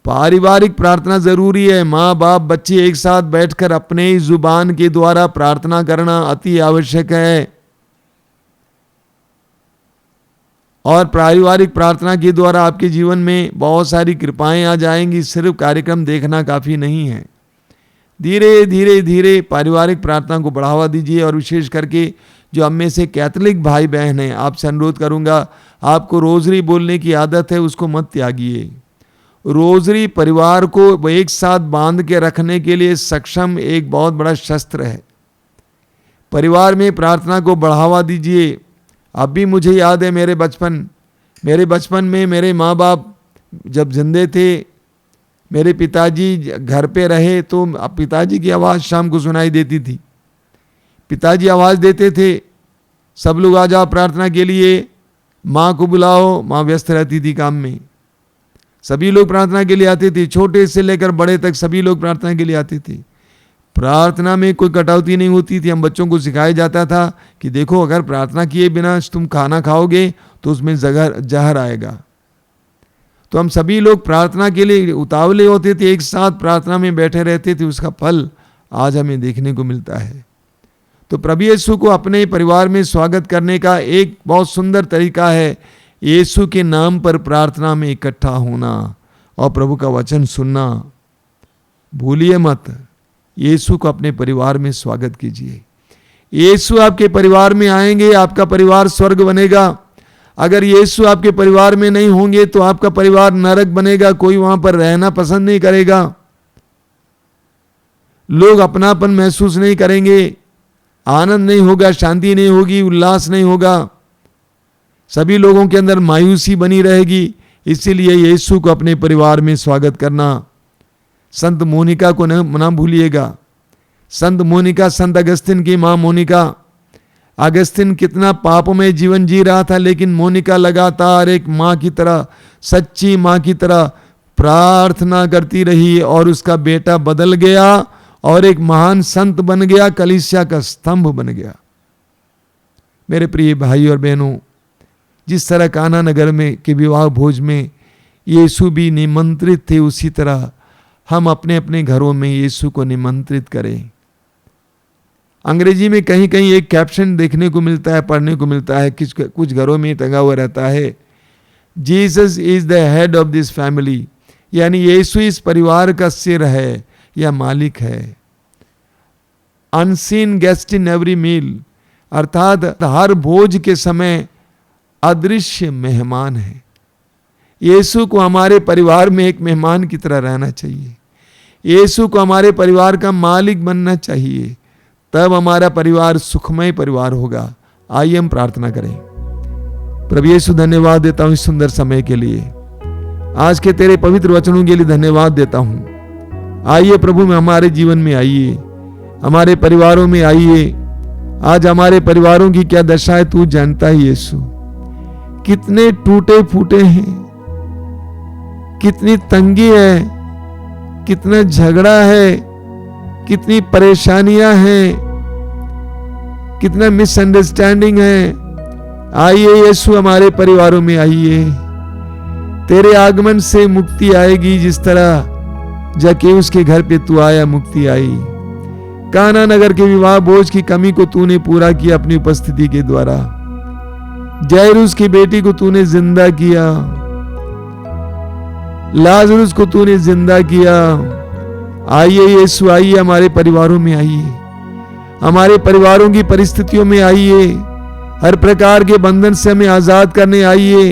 पारिवारिक प्रार्थना जरूरी है। माँ बाप बच्चे एक साथ बैठकर अपने ही जुबान के द्वारा प्रार्थना करना अति आवश्यक है। और पारिवारिक प्रार्थना के द्वारा आपके जीवन में बहुत सारी कृपाएं आ जाएंगी। सिर्फ कार्यक्रम देखना काफ़ी नहीं है। धीरे धीरे धीरे पारिवारिक प्रार्थना को बढ़ावा दीजिए और विशेष करके जो हम में से कैथोलिक भाई बहन हैं, आपसे अनुरोध करूंगा, आपको रोजरी बोलने की आदत है, उसको मत त्यागिए। रोजरी परिवार को एक साथ बांध के रखने के लिए सक्षम एक बहुत बड़ा शस्त्र है। परिवार में प्रार्थना को बढ़ावा दीजिए। अब भी मुझे याद है मेरे बचपन में मेरे माँ बाप जब जिंदे थे, मेरे पिताजी घर पे रहे तो पिताजी की आवाज़ शाम को सुनाई देती थी। पिताजी आवाज़ देते थे, सब लोग आ जाओ प्रार्थना के लिए, माँ को बुलाओ। माँ व्यस्त रहती थी काम में। सभी लोग प्रार्थना के लिए आते थे, छोटे से लेकर बड़े तक सभी लोग प्रार्थना के लिए आते थे। प्रार्थना में कोई कटौती नहीं होती थी। हम बच्चों को सिखाया जाता था कि देखो, अगर प्रार्थना किए बिना तुम खाना खाओगे तो उसमें जहर आएगा। तो हम सभी लोग प्रार्थना के लिए उतावले होते थे, एक साथ प्रार्थना में बैठे रहते थे। उसका फल आज हमें देखने को मिलता है। तो प्रभु यीशु को अपने परिवार में स्वागत करने का एक बहुत सुंदर तरीका है यीशु के नाम पर प्रार्थना में इकट्ठा होना और प्रभु का वचन सुनना। भूलिए मत, यीशु को अपने परिवार में स्वागत कीजिए। यीशु आपके परिवार में आएंगे, आपका परिवार स्वर्ग बनेगा। अगर यीशु आपके परिवार में नहीं होंगे तो आपका परिवार नरक बनेगा। कोई वहां पर रहना पसंद नहीं करेगा, लोग अपनापन महसूस नहीं करेंगे, आनंद नहीं होगा, शांति नहीं होगी, उल्लास नहीं होगा, सभी लोगों के अंदर मायूसी बनी रहेगी। इसीलिए यीशु को अपने परिवार में स्वागत करना। संत मोनिका को ना भूलिएगा। संत मोनिका, संत अगस्तिन की माँ मोनिका। अगस्तिन कितना पापमय जीवन जी रहा था, लेकिन मोनिका लगातार एक माँ की तरह, सच्ची माँ की तरह प्रार्थना करती रही और उसका बेटा बदल गया और एक महान संत बन गया, कलीसिया का स्तंभ बन गया। मेरे प्रिय भाई और बहनों, जिस तरह काना नगर में के विवाह भोज में यीशु भी निमंत्रित थे, उसी तरह हम अपने अपने घरों में यीशु को निमंत्रित करें। अंग्रेजी में कहीं कहीं एक कैप्शन देखने को मिलता है, पढ़ने को मिलता है, कुछ घरों में टंगा हुआ रहता है, Jesus is the head of this family, यानी यीशु इस परिवार का सिर है या मालिक है। Unseen guest in every meal, अर्थात हर भोज के समय अदृश्य मेहमान है। यीशु को हमारे परिवार में एक मेहमान की तरह रहना चाहिए। यीशु को हमारे परिवार का मालिक बनना चाहिए, तब हमारा परिवार सुखमय परिवार होगा। आइए हम प्रार्थना करें। प्रभु यीशु, धन्यवाद देता हूं इस सुंदर समय के लिए, आज के तेरे पवित्र वचनों के लिए धन्यवाद देता हूं। आइए प्रभु में हमारे जीवन में आइए, हमारे परिवारों में आइए। आज हमारे परिवारों की क्या दशा है तू जानता है यीशु। कितने टूटे फूटे हैं, कितनी तंगी है, कितना झगड़ा है, कितनी परेशानियां हैं, कितना मिसअंडरस्टैंडिंग है। आइए यीशु हमारे परिवारों में आइए। तेरे आगमन से मुक्ति आएगी, जिस तरह जक्कैयुस के घर पे तू आया, मुक्ति आई। काना नगर के विवाह भोज की कमी को तूने पूरा किया अपनी उपस्थिति के द्वारा। जायरूस की बेटी को तूने जिंदा किया, लाजरुस को तूने जिंदा किया। आइए यीशु, आइए हमारे परिवारों में आइए, हमारे परिवारों की परिस्थितियों में आइए, हर प्रकार के बंधन से हमें आजाद करने आइए।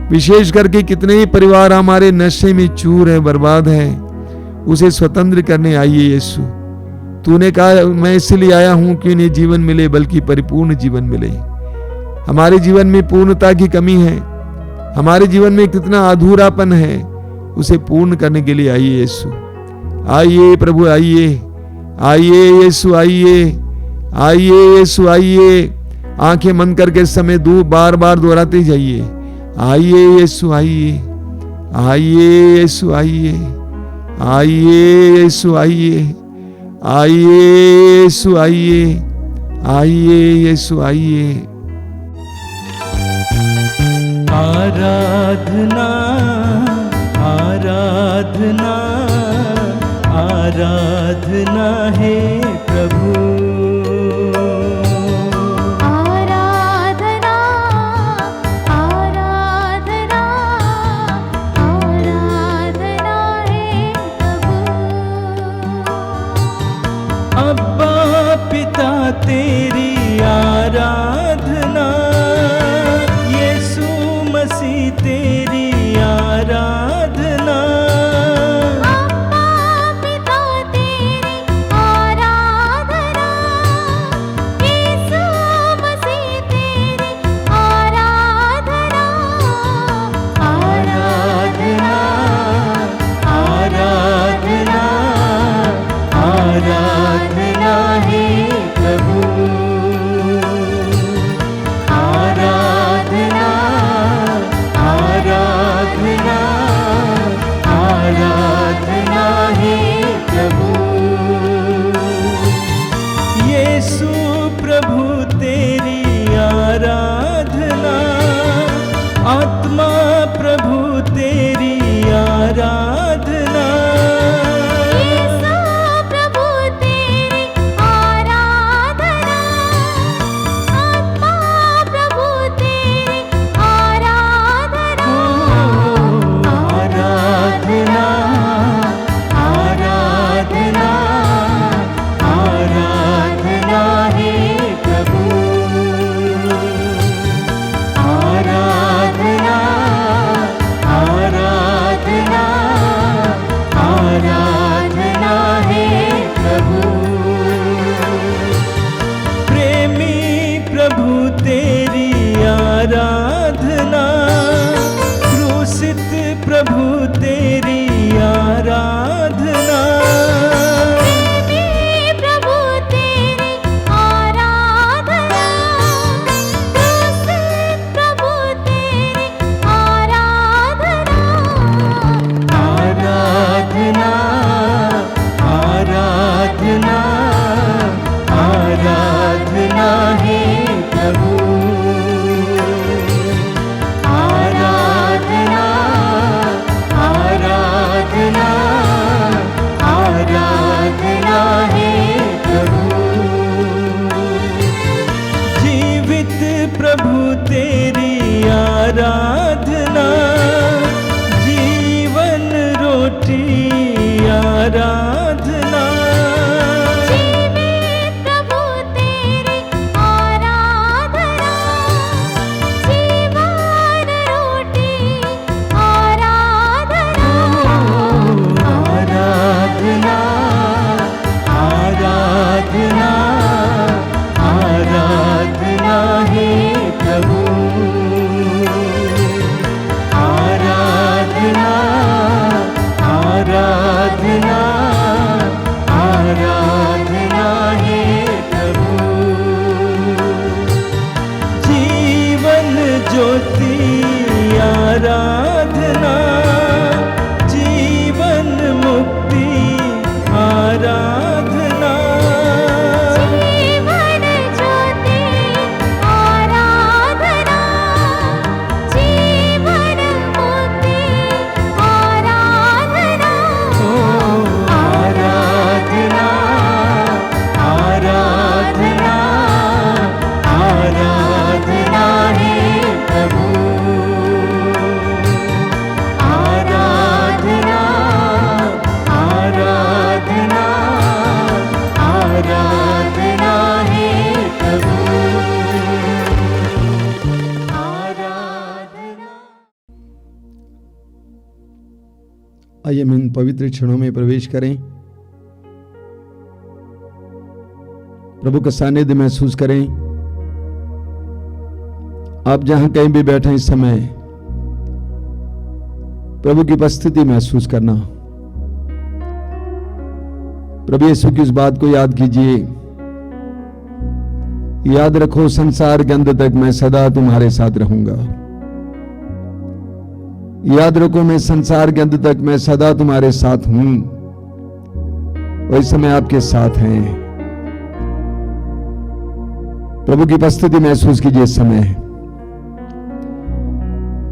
विशेष करके कितने ही परिवार हमारे नशे में चूर है, बर्बाद है, उसे स्वतंत्र करने आइए यीशु। तूने कहा मैं इसलिए आया हूं कि इन्हें जीवन मिले, बल्कि परिपूर्ण जीवन मिले। हमारे जीवन में पूर्णता की कमी है, हमारे जीवन में कितना अधूरापन है, उसे पूर्ण करने के लिए आइए यीशु। आइए प्रभु, आइए, आइए यीशु, आइए, आइए यीशु, आइए। आंखें बंद करके इस समय बार बार दोहराते जाइए, आइए यीशु, आइए, आइए यीशु, आइए, आइए यीशु, आइए, आइए यीशु, आइए, आइए यीशु, आइए। आराधना, आराधना, आराधना है प्रभु। आराधना, आराधना, आराधना है प्रभु। अब्बा पिता तेरी आराधना, आराधना। जीवित प्रभु तेरी आराधना, जीवन रोटी आराधना। आराधना आराधना आराधना हे प्रभु। आराधना आराधना आराधना हे प्रभु। जीवन ज्योति आराधना, जीवन मुक्ति आराधना। जीवन ज्योति आराधना, जीवन मुक्ति आराधना। आराधना आराधना आराधना हे प्रभु। आराधना आराधना आराधना हे प्रभु। आराधना। आइए हम इन पवित्र क्षणों में प्रवेश करें। प्रभु का सानिध्य महसूस करें। आप जहां कहीं भी बैठे इस समय प्रभु की उपस्थिति महसूस करना। प्रभु यीशु की इस बात को याद कीजिए। याद रखो, संसार के अंत तक मैं सदा तुम्हारे साथ रहूंगा। याद रखो, मैं संसार के अंत तक मैं सदा तुम्हारे साथ हूं। और इस समय आपके साथ हैं। प्रभु की उपस्थिति महसूस कीजिए। इस समय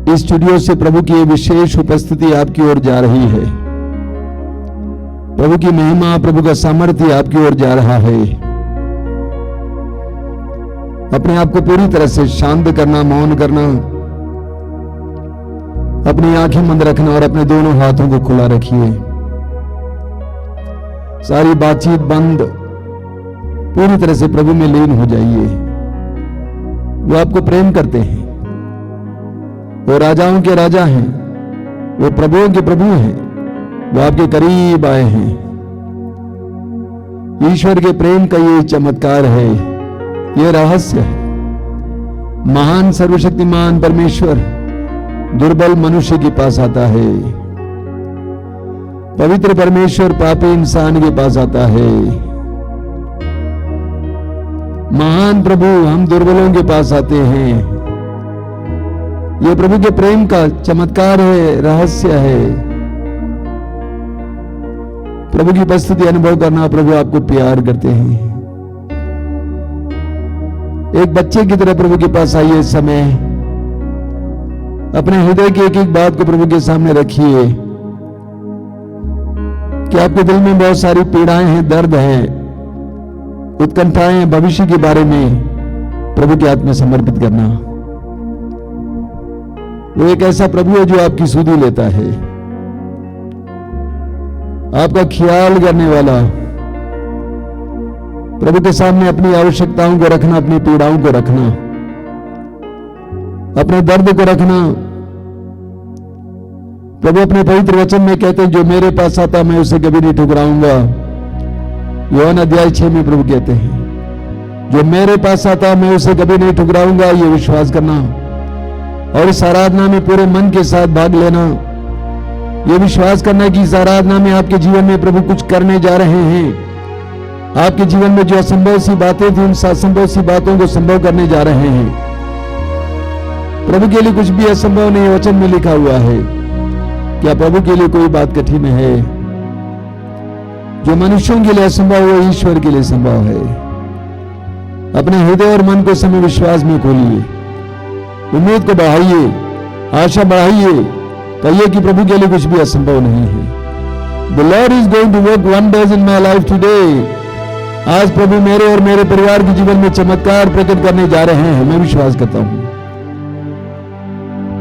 इस स्टूडियो से प्रभु की विशेष उपस्थिति आपकी ओर जा रही है। प्रभु की महिमा, प्रभु का सामर्थ्य आपकी ओर जा रहा है। अपने आप को पूरी तरह से शांत करना, मौन करना, अपनी आंखें बंद रखना और अपने दोनों हाथों को खुला रखिए। सारी बातचीत बंद, पूरी तरह से प्रभु में लीन हो जाइए। वो आपको प्रेम करते हैं। वो राजाओं के राजा हैं, वो प्रभुओं के प्रभु हैं। वो आपके करीब आए हैं। ईश्वर के प्रेम का ये चमत्कार है, ये रहस्य है। महान सर्वशक्तिमान परमेश्वर दुर्बल मनुष्य के पास आता है। पवित्र परमेश्वर पापी इंसान के पास आता है। महान प्रभु हम दुर्बलों के पास आते हैं। यह प्रभु के प्रेम का चमत्कार है, रहस्य है। प्रभु की उपस्थिति अनुभव करना। प्रभु आपको प्यार करते हैं। एक बच्चे की तरह प्रभु के पास आइए। इस समय अपने हृदय की एक एक बात को प्रभु के सामने रखिए कि आपके दिल में बहुत सारी पीड़ाएं हैं, दर्द है, उत्कंठाएं, भविष्य के बारे में प्रभु के हाथ में समर्पित करना। वो एक ऐसा प्रभु है जो आपकी सुधि लेता है, आपका ख्याल करने वाला। प्रभु के सामने अपनी आवश्यकताओं को रखना, अपनी पीड़ाओं को रखना, अपने दर्द को रखना। प्रभु अपने पवित्र वचन में कहते हैं, जो मेरे पास आता मैं उसे कभी नहीं ठुकराऊंगा। योहन अध्याय 6 में प्रभु कहते हैं, जो मेरे पास आता मैं उसे कभी नहीं ठुकराऊंगा। ये विश्वास करना और इस आराधना में पूरे मन के साथ भाग लेना। ये विश्वास करना कि इस आराधना में आपके जीवन में प्रभु कुछ करने जा रहे हैं। आपके जीवन में जो असंभव सी बातें थी, उन असंभव सी बातों को संभव करने जा रहे हैं। प्रभु के लिए कुछ भी असंभव नहीं। वचन में लिखा हुआ है, क्या प्रभु के लिए कोई बात कठिन है? जो मनुष्यों के लिए असंभव वो ईश्वर के लिए संभव है। अपने हृदय और मन को समय विश्वास में खोलिए, उम्मीद को बढ़ाइए, आशा बढ़ाइए। कहिए कि प्रभु के लिए कुछ भी असंभव नहीं है। The Lord is going to work wonders in my life today. आज प्रभु मेरे और मेरे परिवार के जीवन में चमत्कार प्रकट करने जा रहे हैं। मैं विश्वास करता हूं।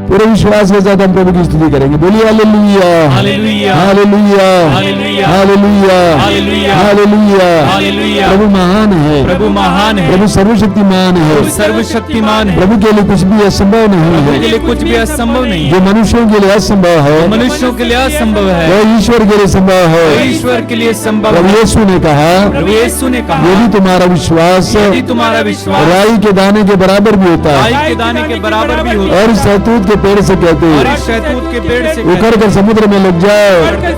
पूरे विश्वास के साथ हम प्रभु की स्तुति करेंगे। बोलिए hallelujah, hallelujah, hallelujah, hallelujah, hallelujah, hallelujah, hallelujah. Hallelujah. प्रभु महान है, प्रभु महान है, प्रभु सर्वशक्तिमान है, प्रभु सर्वशक्तिमान है, प्रभु के लिए कुछ भी असंभव नहीं प्रभु है। के लिए कुछ भी असंभव नहीं जो है, मनुष्यों के लिए असंभव है मनुष्यों के लिए असंभव है, वह ईश्वर के लिए संभव है। ईश्वर के लिए संभव प्रभु है। यीशु ने कहा, प्रभु यीशु ने कहा, यदि तुम्हारा विश्वास यदि तुम्हारा विश्वास राई के दाने के बराबर भी होता राई है के दाने के बराबर भी हो और शहतूत के पेड़ से कहते और हैं इस शहतूत के पेड़ से उखड़ कर समुद्र में लग जाओ,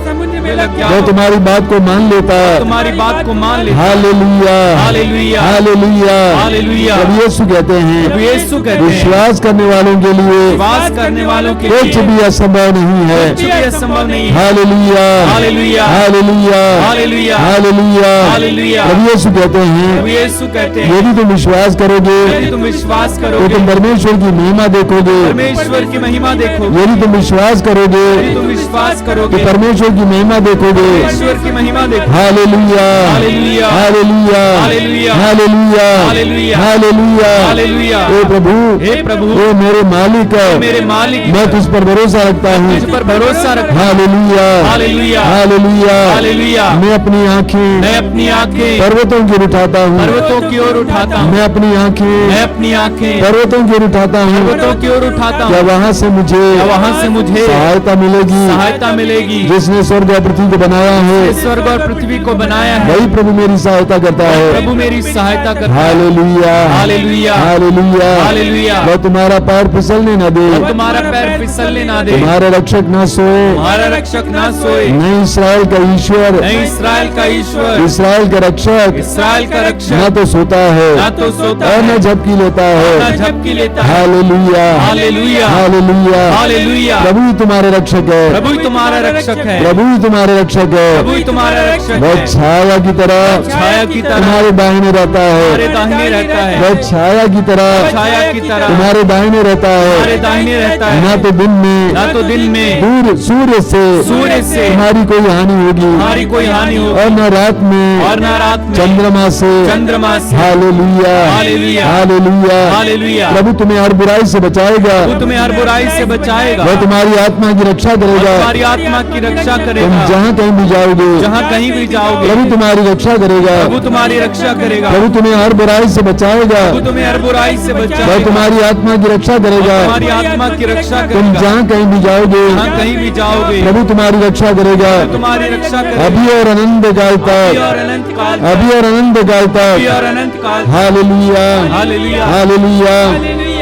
समुद्र में लग वह जाओ, तुम्हारी बात को मान लेता। तुम्हारी बात को मान लेता। Hallelujah, hallelujah, hallelujah, hallelujah. प्रभु यीशु कहते प्रभु हैं, यीशु कहते हैं, विश्वास करने वालों के लिए विश्वास करने वालों के कुछ लिए भी असंभव नहीं है। कुछ भी असंभव नहीं है। Hallelujah, hallelujah, hallelujah, hallelujah, hallelujah. Hallelujah. प्रभु यीशु कहते हैं, प्रभु यीशु कहते हैं, यदि तुम विश्वास करोगे यदि तुम विश्वास तो करोगे तुम परमेश्वर की महिमा देखोगे। परमेश्वर की महिमा देखोगे। यदि तुम विश्वास करोगे यदि तुम विश्वास तो करोगे परमेश्वर की महिमा देखोगे। ईश्वर की महिमा देखो। Hallelujah, hallelujah, hallelujah, hallelujah, hallelujah, hallelujah, hallelujah, hallelujah. हे प्रभु, हे प्रभु, हे मेरे मालिक, मेरे मालिक, मैं तुझ पर भरोसा रखता हूँ। तुझ पर भरोसा रखता हूँ। Hallelujah, hallelujah, hallelujah, hallelujah. मैं अपनी आंखें मैं अपनी आंखें पर्वतों की ओर उठाता हूँ। पर्वतों की ओर उठाता हूँ। मैं अपनी आंखें मैं अपनी आंखें पर्वतों की ओर उठाता हूँ। पर्वतों की ओर उठाता क्या हूँ। वहाँ से मुझे क्या वहाँ से मुझे सहायता मिलेगी? सहायता मिलेगी। जिसने स्वर्ग और पृथ्वी को बनाया है स्वर्ग और पृथ्वी को बनाया है, वही प्रभु मेरी सहायता करता है। प्रभु मेरी सहायता करता है। Hallelujah, hallelujah, hallelujah, hallelujah. वह तुम्हारा पैर फिसलने न दे, अब तुम्हारा पैर फिसलने ना दे, तुम्हारे रक्षक न सोए। तुम्हारा रक्षक ना सोए। नहीं इस्राएल का ईश्वर, नहीं इस्राएल का ईश्वर, इस्राएल का रक्षक इस्राएल का न रक्षक तो सोता है ना तो सोता और है न झपकी लेता ना है। झपकी लेता है। Hallelujah, hallelujah, hallelujah, hallelujah. प्रभु ही तुम्हारे रक्षक है, प्रभु ही तुम्हारा रक्षक है, प्रभु ही तुम्हारे रक्षक है। प्रभु ही तुम्हारा रक्षक वह है। छाया की तरह छाया की तरह तुम्हारे दाहिने रहता तुम्हारे है। दाहिने रहता है। वह छाया की तरह छाया की तरह तुम्हारे दाहिने रहता तुम्हारे है। दाहिने रहता है। ना तो दिन में ना तो दिन में दूर सूर्य से तुम्हारी कोई हानि होगी हमारी कोई हानि हो और न रात में और न रात में चंद्रमा से। चंद्रमा से। Hallelujah, hallelujah, hallelujah, hallelujah. प्रभु तुम्हें हर बुराई से बचाएगा। वो तुम्हें हर बुराई से बचाएगा, वह तुम्हारी आत्मा की रक्षा और करेगा। तुम्हारी आत्मा की रक्षा तुम करेगा। जहाँ कहीं भी जाओगे जहाँ कहीं भी जाओगे प्रभु तुम्हारी रक्षा करेगा। प्रभु तुम्हारी रक्षा करेगा। प्रभु तुम्हें हर बुराई से बचाएगा। प्रभु तुम्हें हर बुराई से वह बचाएगा, तुम्हारी आत्मा की रक्षा करेगा। तुम्हारी आत्मा की रक्षा तुम करेगा। जहाँ कहीं भी जाओगे जहाँ कहीं भी जाओगे प्रभु तुम्हारी रक्षा करेगा। तुम्हारी रक्षा करेगा। अभी और अनंत काल अभी तक, और अनंत काल, अभी और अनंत काल अभी तक। और अनंत काल। Hallelujah, hallelujah, hallelujah,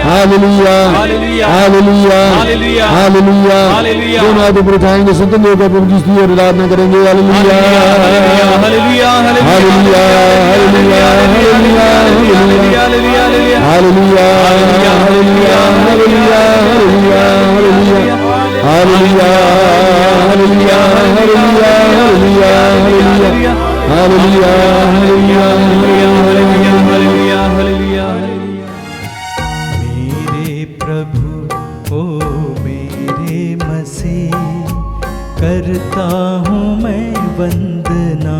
hallelujah, hallelujah, hallelujah, hallelujah, hallelujah. Hallelujah. दोनों हाथ ऊपर उठाएंगे, स्वतंत्र होकर प्रभु की स्तुति और आराधना करेंगे। Hallelujah, hallelujah, hallelujah, hallelujah, hallelujah, hallelujah, hallelujah, hallelujah, hallelujah, hallelujah, hallelujah, hallelujah, hallelujah, hallelujah, hallelujah, hallelujah, hallelujah, hallelujah, hallelujah, hallelujah. मेरे प्रभु ओ मेरे मसीह, करता हूँ मैं वंदना।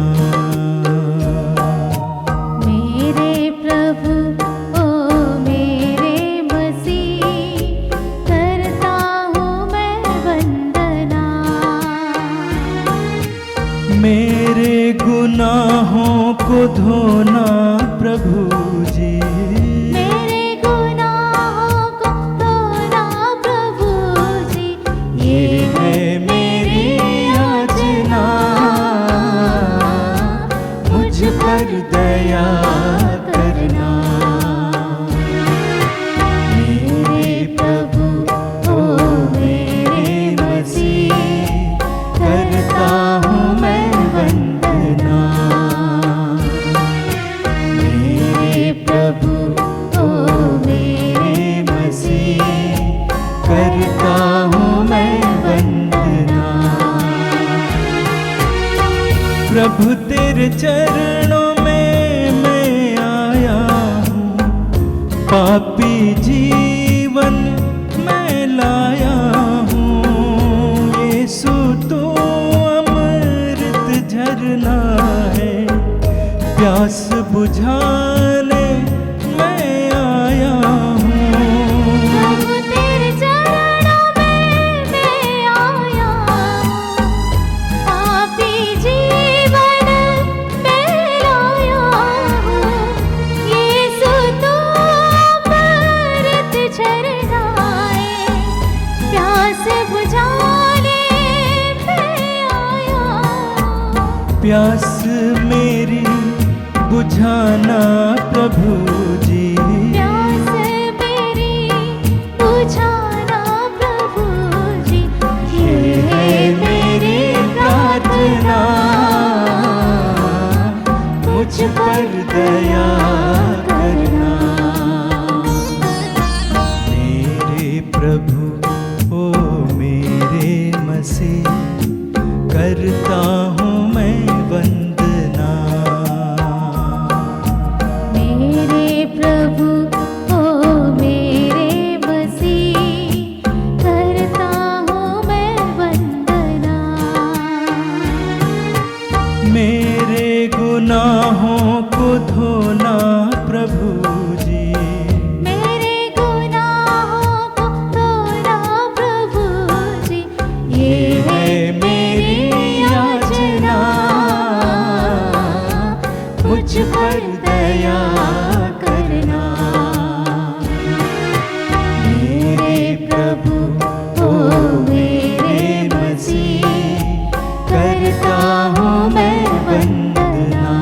मेरे प्रभु ओ मेरे मसीह, करता हूँ मैं वंदना। मेरे गुनाहों को धोना प्रभु जी, मेरे गुनाहों को धोना प्रभु जी, ये है मेरी याचना। मुझ पर दया करना। मेरे प्रभु ओ मेरे मसीह, करता हूँ मैं वंदना। मेरे प्रभु ओ मेरे मसीह, करता हूँ मैं वंदना। प्रभु तेरे चरणों में मैं आया हूँ, पापी जीवन मैं लाया हूँ। यीशु तू अमृत झरना है, प्यास बुझाने मैं आया हूँ। प्रभु तेरे चरणों प्यास मेरी बुझाना प्रभु जी। प्यास मेरी बुझाना प्रभु जी। ये मेरी प्रार्थना, मुझ पर दया करना। मेरे प्रभु ओ मेरे मसीह, करता हूँ मैं वंदना। मेरे प्रभु ओ मेरे मसीह, करता हूँ मैं वंदना। मेरे गुनाहों को धोना प्रभु जी। मेरे गुनाहों को धोना प्रभु जी। ये है मेरी याचना, मुझ पर दया करना। मेरे प्रभु ओ मेरे मसीह, करता हूँ मैं वंदना।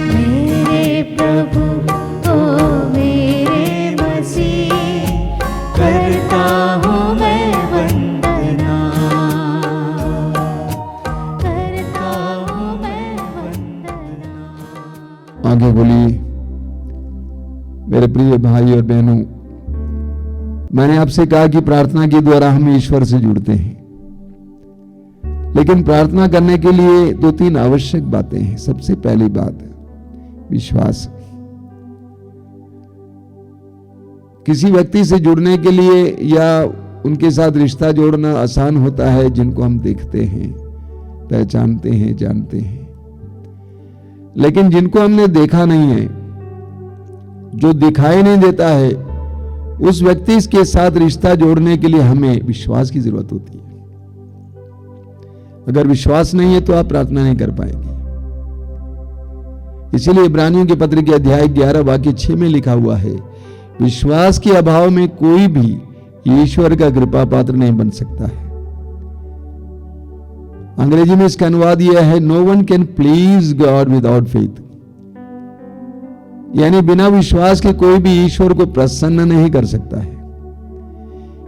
मेरे प्रभु ओ मेरे मसीह, करता हूँ मैं वंदना। करता हूँ मैं वंदना। आगे बोलिए। मेरे प्रिय भाई और बहनों, मैंने आपसे कहा कि प्रार्थना के द्वारा हम ईश्वर से जुड़ते हैं, लेकिन प्रार्थना करने के लिए 2-3 आवश्यक बातें हैं। सबसे पहली बात विश्वास। किसी व्यक्ति से जुड़ने के लिए या उनके साथ रिश्ता जोड़ना आसान होता है जिनको हम देखते हैं, पहचानते हैं, जानते हैं। लेकिन जिनको हमने देखा नहीं है, जो दिखाई नहीं देता है, उस व्यक्ति के साथ रिश्ता जोड़ने के लिए हमें विश्वास की जरूरत होती है। अगर विश्वास नहीं है तो आप प्रार्थना नहीं कर पाएंगे। इसीलिए इब्रानियों के पत्र के अध्याय 11 वाक्य 6 में लिखा हुआ है, विश्वास के अभाव में कोई भी ईश्वर का कृपा पात्र नहीं बन सकता है। अंग्रेजी में इसका अनुवाद यह है, no one can please God without faith. यानी बिना विश्वास के कोई भी ईश्वर को प्रसन्न नहीं कर सकता है।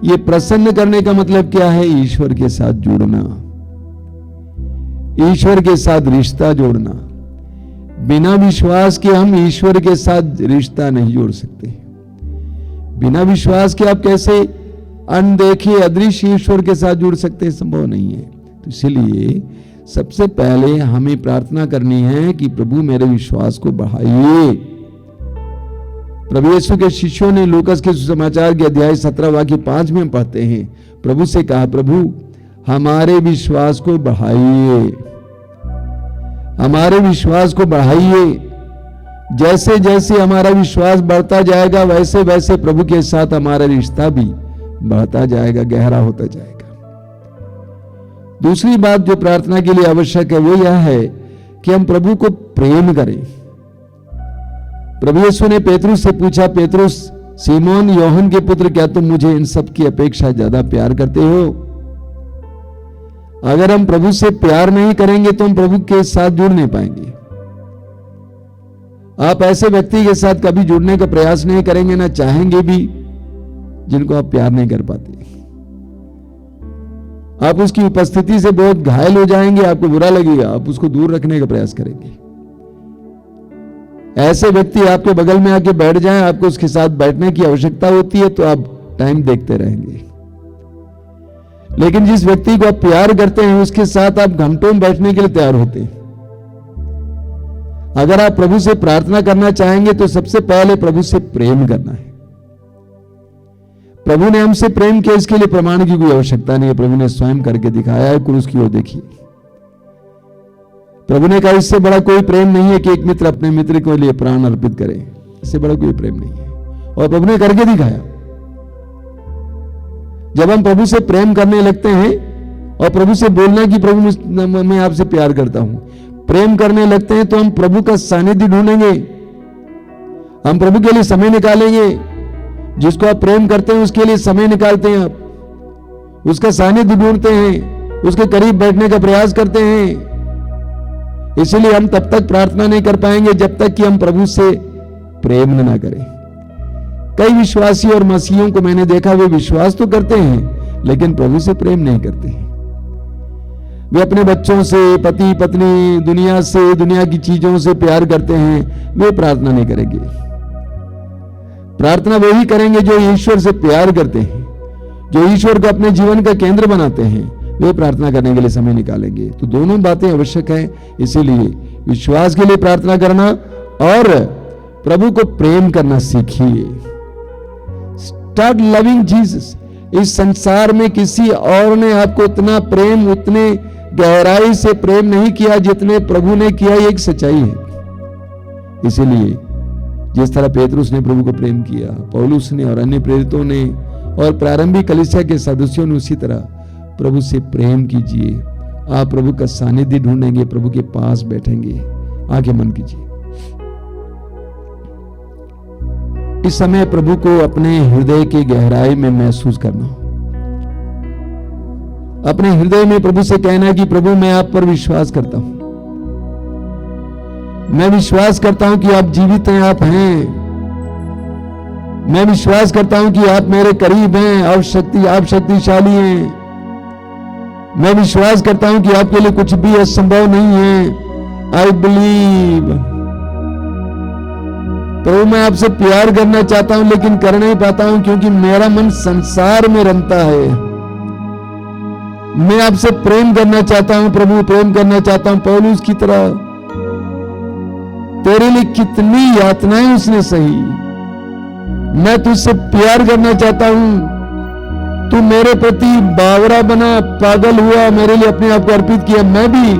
यह प्रसन्न करने का मतलब क्या है? ईश्वर के साथ जुड़ना, ईश्वर के साथ रिश्ता जोड़ना। बिना विश्वास के हम ईश्वर के साथ रिश्ता नहीं जोड़ सकते। बिना विश्वास के आप कैसे अनदेखे अदृश्य ईश्वर के साथ जुड़ सकते हैं? संभव नहीं है। तो इसलिए सबसे पहले हमें प्रार्थना करनी है कि प्रभु मेरे विश्वास को बढ़ाइए। प्रभु यीशु के शिष्यों ने लूकास के सुसमाचार के अध्याय 17 वाक्य 5 में पढ़ते हैं, प्रभु से कहा, प्रभु हमारे विश्वास को बढ़ाइए, हमारे विश्वास को बढ़ाइए। जैसे जैसे हमारा विश्वास बढ़ता जाएगा, वैसे वैसे प्रभु के साथ हमारा रिश्ता भी बढ़ता जाएगा, गहरा होता जाएगा। दूसरी बात जो प्रार्थना के लिए आवश्यक है वो यह है कि हम प्रभु को प्रेम करें। प्रभु यीशु ने पेतरुस से पूछा, पेतरुस सीमोन योहन के पुत्र, क्या तुम मुझे इन सब की अपेक्षा ज्यादा प्यार करते हो? अगर हम प्रभु से प्यार नहीं करेंगे तो हम प्रभु के साथ जुड़ नहीं पाएंगे। आप ऐसे व्यक्ति के साथ कभी जुड़ने का प्रयास नहीं करेंगे, ना चाहेंगे भी, जिनको आप प्यार नहीं कर पाते। आप उसकी उपस्थिति से बहुत घायल हो जाएंगे, आपको बुरा लगेगा, आप उसको दूर रखने का प्रयास करेंगे। ऐसे व्यक्ति आपके बगल में आके बैठ जाएं, आपको उसके साथ बैठने की आवश्यकता होती है तो आप टाइम देखते रहेंगे। लेकिन जिस व्यक्ति को आप प्यार करते हैं उसके साथ आप घंटों में बैठने के लिए तैयार होते हैं। अगर आप प्रभु से प्रार्थना करना चाहेंगे तो सबसे पहले प्रभु से प्रेम करना है। प्रभु ने हमसे प्रेम किया, इसके लिए प्रमाण की कोई आवश्यकता नहीं है। प्रभु ने स्वयं करके दिखाया है, क्रूस की ओर देखिए। प्रभु ने कहा, इससे बड़ा कोई प्रेम नहीं है कि एक मित्र अपने मित्र के लिए प्राण अर्पित करे। इससे बड़ा कोई प्रेम नहीं है, और प्रभु ने करके दिखाया। जब हम प्रभु से प्रेम करने लगते हैं और प्रभु से बोलना कि प्रभु मैं आपसे प्यार करता हूं, प्रेम करने लगते हैं, तो हम प्रभु का सानिध्य ढूंढेंगे, हम प्रभु के लिए समय निकालेंगे। जिसको आप प्रेम करते हैं उसके लिए समय निकालते हैं, आप उसका सानिध्य ढूंढते हैं, उसके करीब बैठने का प्रयास करते हैं। इसलिए हम तब तक प्रार्थना नहीं कर पाएंगे जब तक कि हम प्रभु से प्रेम ना करें। कई विश्वासी और मसीहियों को मैंने देखा, वे विश्वास तो करते हैं लेकिन प्रभु से प्रेम नहीं करते हैं। वे अपने बच्चों से, पति पत्नी, दुनिया से, दुनिया की चीजों से प्यार करते हैं, वे प्रार्थना नहीं करेंगे। प्रार्थना वही करेंगे जो ईश्वर से प्यार करते हैं, जो ईश्वर को अपने जीवन का केंद्र बनाते हैं, वे प्रार्थना करने के लिए समय निकालेंगे। तो दोनों बातें आवश्यक है। इसीलिए विश्वास के लिए प्रार्थना करना और प्रभु को प्रेम करना सीखिए। Start loving Jesus. इस संसार में किसी और ने आपको उतना प्रेम, उतने गहराई से प्रेम नहीं किया जितने प्रभु ने किया। ये एक सच्चाई है। इसीलिए जिस तरह पेतरुस ने प्रभु को प्रेम किया, पौलुस ने और अन्य प्रेरितों ने और प्रारंभिक कलीसिया के सदस्यों ने, उसी तरह प्रभु से प्रेम कीजिए। आप प्रभु का सानिध्य ढूंढेंगे, प्रभु के पास बैठेंगे। आंखें बंद कीजिए। इस समय प्रभु को अपने हृदय की गहराई में महसूस करना। अपने हृदय में प्रभु से कहना कि प्रभु मैं आप पर विश्वास करता हूं। मैं विश्वास करता हूं कि आप जीवित हैं, आप हैं। मैं विश्वास करता हूं कि आप मेरे करीब हैं, आप शक्तिशाली हैं। मैं विश्वास करता हूं कि आपके लिए कुछ भी असंभव नहीं है। I believe. प्रभु मैं आपसे प्यार करना चाहता हूं लेकिन कर नहीं पाता हूं क्योंकि मेरा मन संसार में रमता है। मैं आपसे प्रेम करना चाहता हूं प्रभु, प्रेम करना चाहता हूं पौलुस की तरह। तेरे लिए कितनी यातनाएं उसने सही। मैं तुझसे प्यार करना चाहता हूं। तू मेरे प्रति बावरा बना, पागल हुआ, मेरे लिए अपने आप को अर्पित किया। मैं भी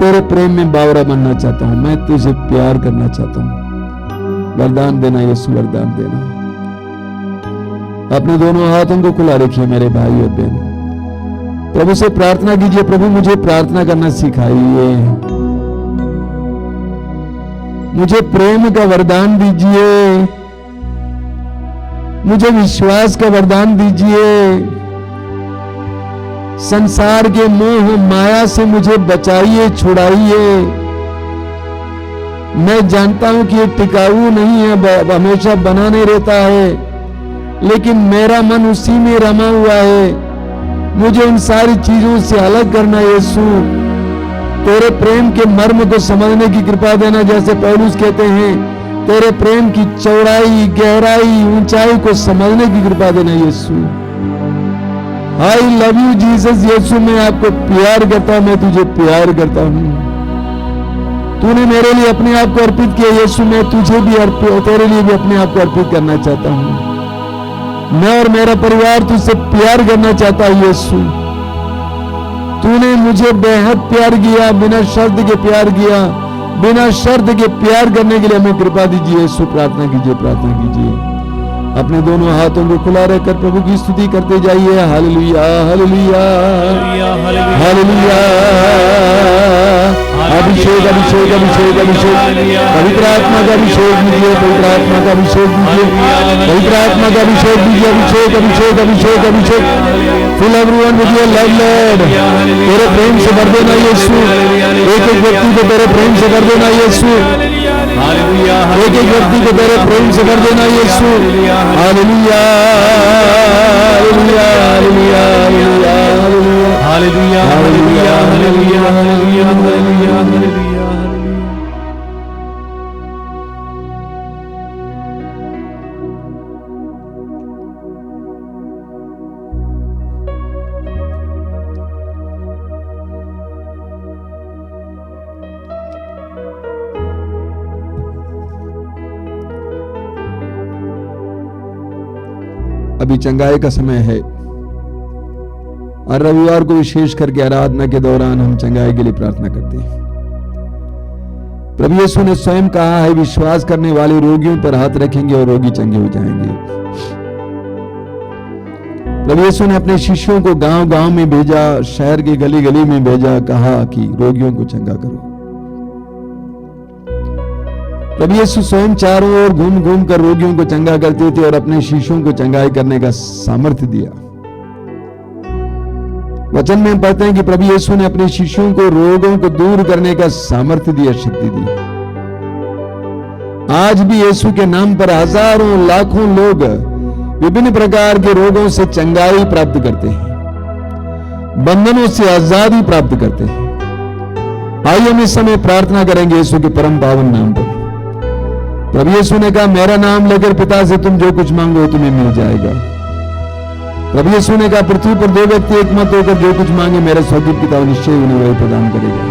तेरे प्रेम में बावरा बनना चाहता हूं। मैं तुझे प्यार करना चाहता हूं। वरदान देना यीशु, वरदान देना। अपने दोनों हाथों को खुला रखिए मेरे भाई और बहन। प्रभु से प्रार्थना कीजिए, प्रभु मुझे प्रार्थना करना सिखाइए। मुझे प्रेम का वरदान दीजिए। मुझे विश्वास का वरदान दीजिए। संसार के मोह माया से मुझे बचाइए, छुड़ाइए। मैं जानता हूं कि ये टिकाऊ नहीं है, हमेशा बना नहीं रहता है, लेकिन मेरा मन उसी में रमा हुआ है। मुझे इन सारी चीजों से अलग करना यीशु। तेरे प्रेम के मर्म को समझने की कृपा देना। जैसे पौलुस कहते हैं, तेरे प्रेम की चौड़ाई, गहराई, ऊंचाई को समझने की कृपा देना Yeshu. I love you Jesus. Yeshu मैं आपको प्यार करता हूं, मैं तुझे प्यार करता हूं। तूने मेरे लिए अपने आप को अर्पित किया यीशु। मैं तुझे भी तेरे लिए भी अपने आप को अर्पित करना चाहता हूं। मैं और मेरा परिवार तुझसे प्यार करना चाहता है यीशु। तूने मुझे बेहद प्यार किया, बिना शर्त के प्यार किया। बिना शर्त के प्यार करने के लिए हमें कृपा दीजिए यीशु। प्रार्थना कीजिए, प्रार्थना कीजिए। अपने दोनों हाथों को खुला रखकर प्रभु की स्तुति करते जाइए। Hallelujah, hallelujah, hallelujah. अभिषेक, अभिषेक, अभिषेक, अभिषेक। पवित्र आत्मा का अभिषेक दीजिए, पवित्र आत्मा का अभिषेक दीजिए, पवित्र आत्मा का अभिषेक दीजिए। अभिषेक, अभिषेक, अभिषेक, अभिषेक। Fill everyone with your love Lord. तेरे प्रेम से भर देना यीशु। एक एक व्यक्ति को तेरे प्रेम से भर देना यीशु। एक एक व्यक्ति को तेरे प्रेम से भर देना Yeshu. Hallelujah, hallelujah, hallelujah, hallelujah, hallelujah, hallelujah, hallelujah, hallelujah, hallelujah, hallelujah. अभी चंगाई का समय है और रविवार को विशेष करके आराधना के दौरान हम चंगाई के लिए प्रार्थना करते हैं। प्रभु यीशु ने स्वयं कहा है, विश्वास करने वाले रोगियों पर हाथ रखेंगे और रोगी चंगे हो जाएंगे। प्रभु यीशु ने अपने शिष्यों को गांव-गांव में भेजा, शहर की गली-गली में भेजा, कहा कि रोगियों को चंगा करो। प्रभु यीशु स्वयं चारों ओर घूम-घूम कर रोगियों को चंगा करते थे और अपने शिष्यों को चंगाई करने का सामर्थ्य दिया। वचन में हम पढ़ते हैं कि प्रभु यीशु ने अपने शिष्यों को रोगों को दूर करने का सामर्थ्य दिया, शक्ति दी। आज भी यीशु के नाम पर हजारों लाखों लोग विभिन्न प्रकार के रोगों से चंगाई प्राप्त करते हैं, बंधनों से आजादी प्राप्त करते हैं। आइए हम इस समय प्रार्थना करेंगे यीशु के परम पावन नाम पर। प्रभु यीशु ने कहा, मेरा नाम लेकर पिता से तुम जो कुछ मांगो तुम्हें मिल जाएगा। प्रभु यीशु ने कहा, पृथ्वी पर दो व्यक्ति एक मत होकर जो कुछ मांगे मेरे स्वर्गीय पिता निश्चय उन्हें वही प्रदान करेगा।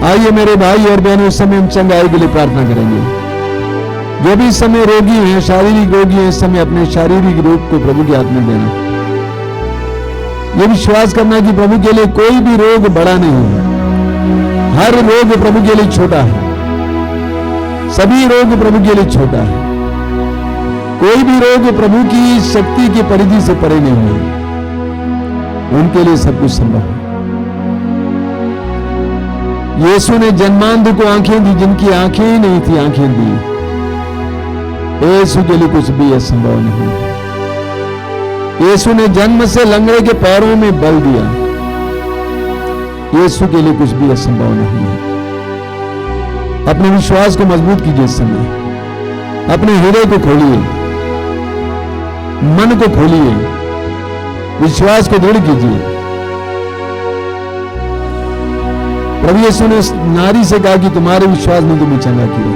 आइए मेरे भाई और बहनों, इस समय हम चंगाई के लिए प्रार्थना करेंगे। जो भी इस समय रोगी हैं, शारीरिक रोगी हैं, इस समय अपने शारीरिक रोग को प्रभु के हाथ में देना, यह विश्वास करना कि प्रभु के लिए कोई भी रोग बड़ा नहीं है। हर रोग प्रभु के लिए छोटा है, सभी रोग प्रभु के लिए छोटा है। कोई भी रोग प्रभु की शक्ति की परिधि से परे नहीं है, उनके लिए सब कुछ संभव है। यीशु ने जन्मांध को आंखें दी, जिनकी आंखें ही नहीं थी आंखें दी। यीशु के लिए कुछ भी असंभव नहीं है। यीशु ने जन्म से लंगड़े के पैरों में बल दिया। यीशु के लिए कुछ भी असंभव नहीं है। अपने विश्वास को मजबूत कीजिए इस समय, अपने हृदय को खोलिए, मन को खोलिए, विश्वास को दृढ़ कीजिए। प्रभु यीशु ने नारी से कहा कि तुम्हारे विश्वास ने तुम्हें चंगा किया।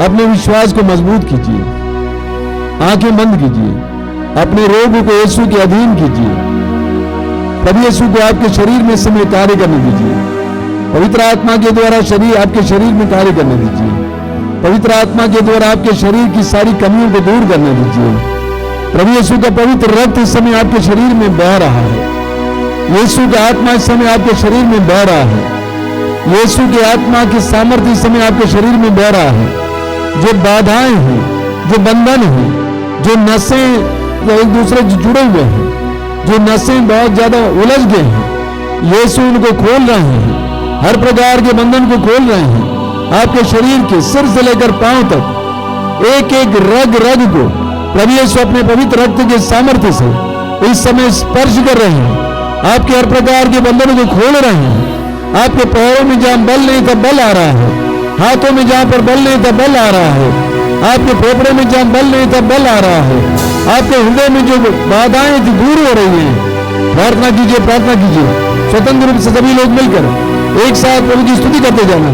अपने विश्वास को मजबूत कीजिए, आंखें बंद कीजिए, अपने रोग को यीशु के अधीन कीजिए। प्रभु यीशु को आपके शरीर में समय कार्य करने दीजिए। पवित्र आत्मा के द्वारा आपके शरीर में कार्य करने दीजिए। पवित्र आत्मा के द्वारा आपके शरीर की सारी कमियों को दूर करने दीजिए। प्रभु यीशु का पवित्र रक्त इस समय आपके शरीर में बह रहा है। यीशु का आत्मा इस समय आपके शरीर में बह रहा है। यीशु के आत्मा की सामर्थ्य इस समय आपके शरीर में बह रहा है। जो बाधाएं हैं, जो बंधन हैं, जो नसें एक दूसरे से जुड़े हुए हैं, जो नसें बहुत ज्यादा उलझ गए हैं, यीशु उनको खोल रहे हैं। हर प्रकार के बंधन को खोल रहे हैं। आपके शरीर के सिर से लेकर पांव तक एक एक रग रग को प्रभु यीशु अपने पवित्र रक्त के सामर्थ्य से इस समय स्पर्श कर रहे हैं। आपके हर प्रकार के बंधनों को खोल रहे हैं। आपके पैरों में जहां बल नहीं था बल आ रहा है, हाथों में जहां पर बल नहीं था बल आ रहा है, आपके फेफड़े में जहां बल नहीं था बल आ रहा है, आपके हृदय में जो बाधाएं थी दूर हो रही हैं। प्रार्थना कीजिए, प्रार्थना कीजिए। स्वतंत्र रूप से सभी लोग मिलकर एक साथ प्रभु की स्तुति करते जाना।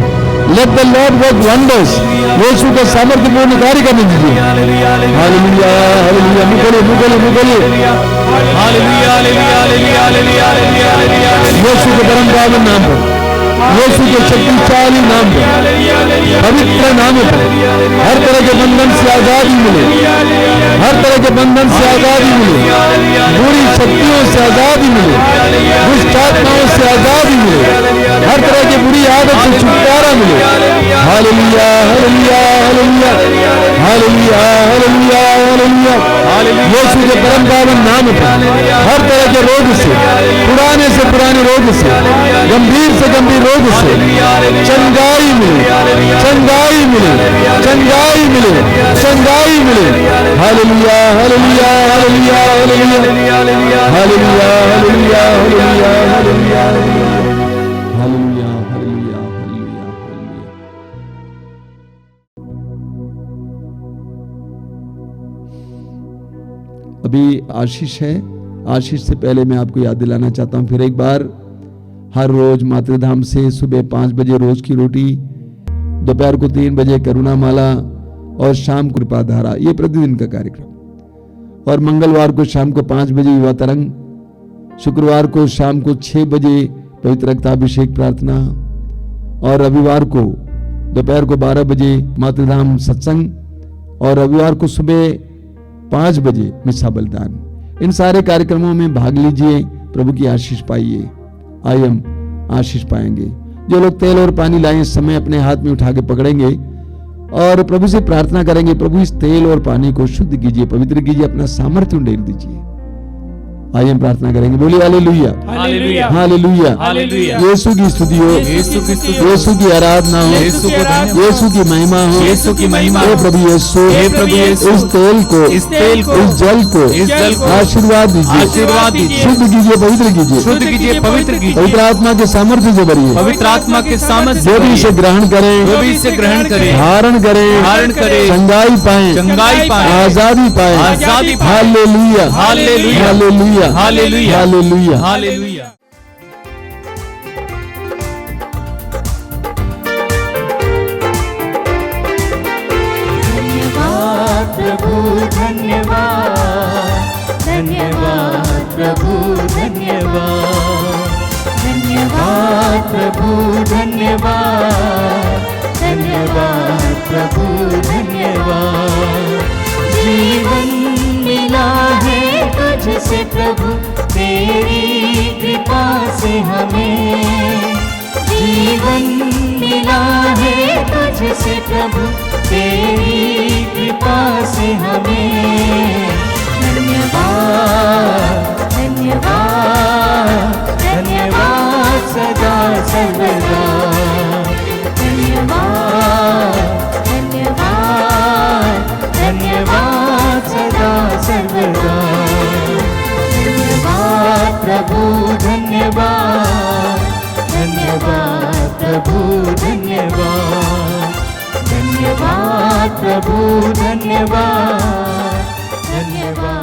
Let the Lord work wonders. Yeshu का सामर्थ्यपूर्ण कार्य करने दीजिए। Hallelujah, hallelujah, मुकोले मुकोले मुकोले। यीशु के परम पावन नाम पर, यीशु के शक्तिशाली नाम पर, पवित्र नाम पर हर तरह के बंधन से आजादी मिले। हर तरह के बंधन से आजादी मिले। बुरी शक्तियों से आजादी मिले। दुष्ट आत्माओं से आजादी मिले। हर तरह की बुरी आदत से छुटकारा मिले। Hallelujah, hallelujah, hallelujah, hallelujah, hallelujah, hallelujah. Yeshu के परम पावन नाम पर हर तरह के रोग से पुराने रोग से, गंभीर से गंभीर रोग से चंगाई मिले, चंगाई मिले, चंगाई मिले, चंगाई मिले। Hallelujah, hallelujah, hallelujah, hallelujah, hallelujah, hallelujah, hallelujah, hallelujah, hallelujah, hallelujah, hallelujah. अभी आशीष है। आशीष से पहले मैं आपको याद दिलाना चाहता हूं फिर एक बार, हर रोज मातृधाम से सुबह 5 बजे रोज की रोटी, दोपहर को 3 बजे करुणा माला और शाम कृपा धारा, ये प्रतिदिन का कार्यक्रम। और मंगलवार को शाम को 5 बजे युवा तरंग, शुक्रवार को शाम को 6 बजे पवित्र रक्ताभिषेक प्रार्थना, और रविवार को दोपहर को 12 बजे मातृधाम सत्संग, और रविवार को सुबह 5 बजे मिस्सा बलिदान। इन सारे कार्यक्रमों में भाग लीजिए, प्रभु की आशीष पाइए। आइए हम आशीष पाएंगे। जो लोग तेल और पानी लाए इस समय अपने हाथ में उठा के पकड़ेंगे और प्रभु से प्रार्थना करेंगे, प्रभु इस तेल और पानी को शुद्ध कीजिए, पवित्र कीजिए, अपना सामर्थ्य उंडेल दीजिए। आइए हम प्रार्थना करेंगे, बोलिए हालेलुया, हालेलुया, हालेलुया, हालेलुया। यीशु की स्तुति हो, यीशु की स्तुति हो, यीशु की आराधना हो, यीशु को धन्यवाद, यीशु की महिमा हो, यीशु की महिमा हे हो। प्रभु यीशु, हे प्रभु यीशु, इस तेल को, इस तेल को, इस जल को, इस जल को आशीर्वाद दीजिए, आशीर्वाद दीजिए, शुद्ध कीजिए, पवित्र कीजिए, शुद्ध कीजिए, पवित्र कीजिए, पवित्र आत्मा के सामर्थ्य से भरिए, पवित्र आत्मा के सामर्थ्य जो भी इसे ग्रहण करें, जो भी इसे ग्रहण करे, धारण करें, धारण करे, चंगाई पाए, चंगाई पाए, आजादी पाए, आजादी पाए। Hallelujah, hallelujah, hallelujah, hallelujah, hallelujah. Hallelujah. धन्यवाद प्रभु धन्यवाद, धन्यवाद प्रभु धन्यवाद, धन्यवाद प्रभु धन्यवाद, धन्यवाद प्रभु धन्यवाद। जीवन मिला है तुझसे प्रभु, तेरी कृपा से हमें। जीवन मिला है तुझसे प्रभु, तेरी कृपा से हमें। धन्यवाद धन्यवाद धन्यवाद सदा सर्वदा। धन्यवाद धन्यवाद धन्यवाद सदा सर्वदा। धन्यवाद प्रभु धन्यवाद, धन्यवाद प्रभु धन्यवाद, धन्यवाद प्रभु धन्यवाद, धन्यवाद।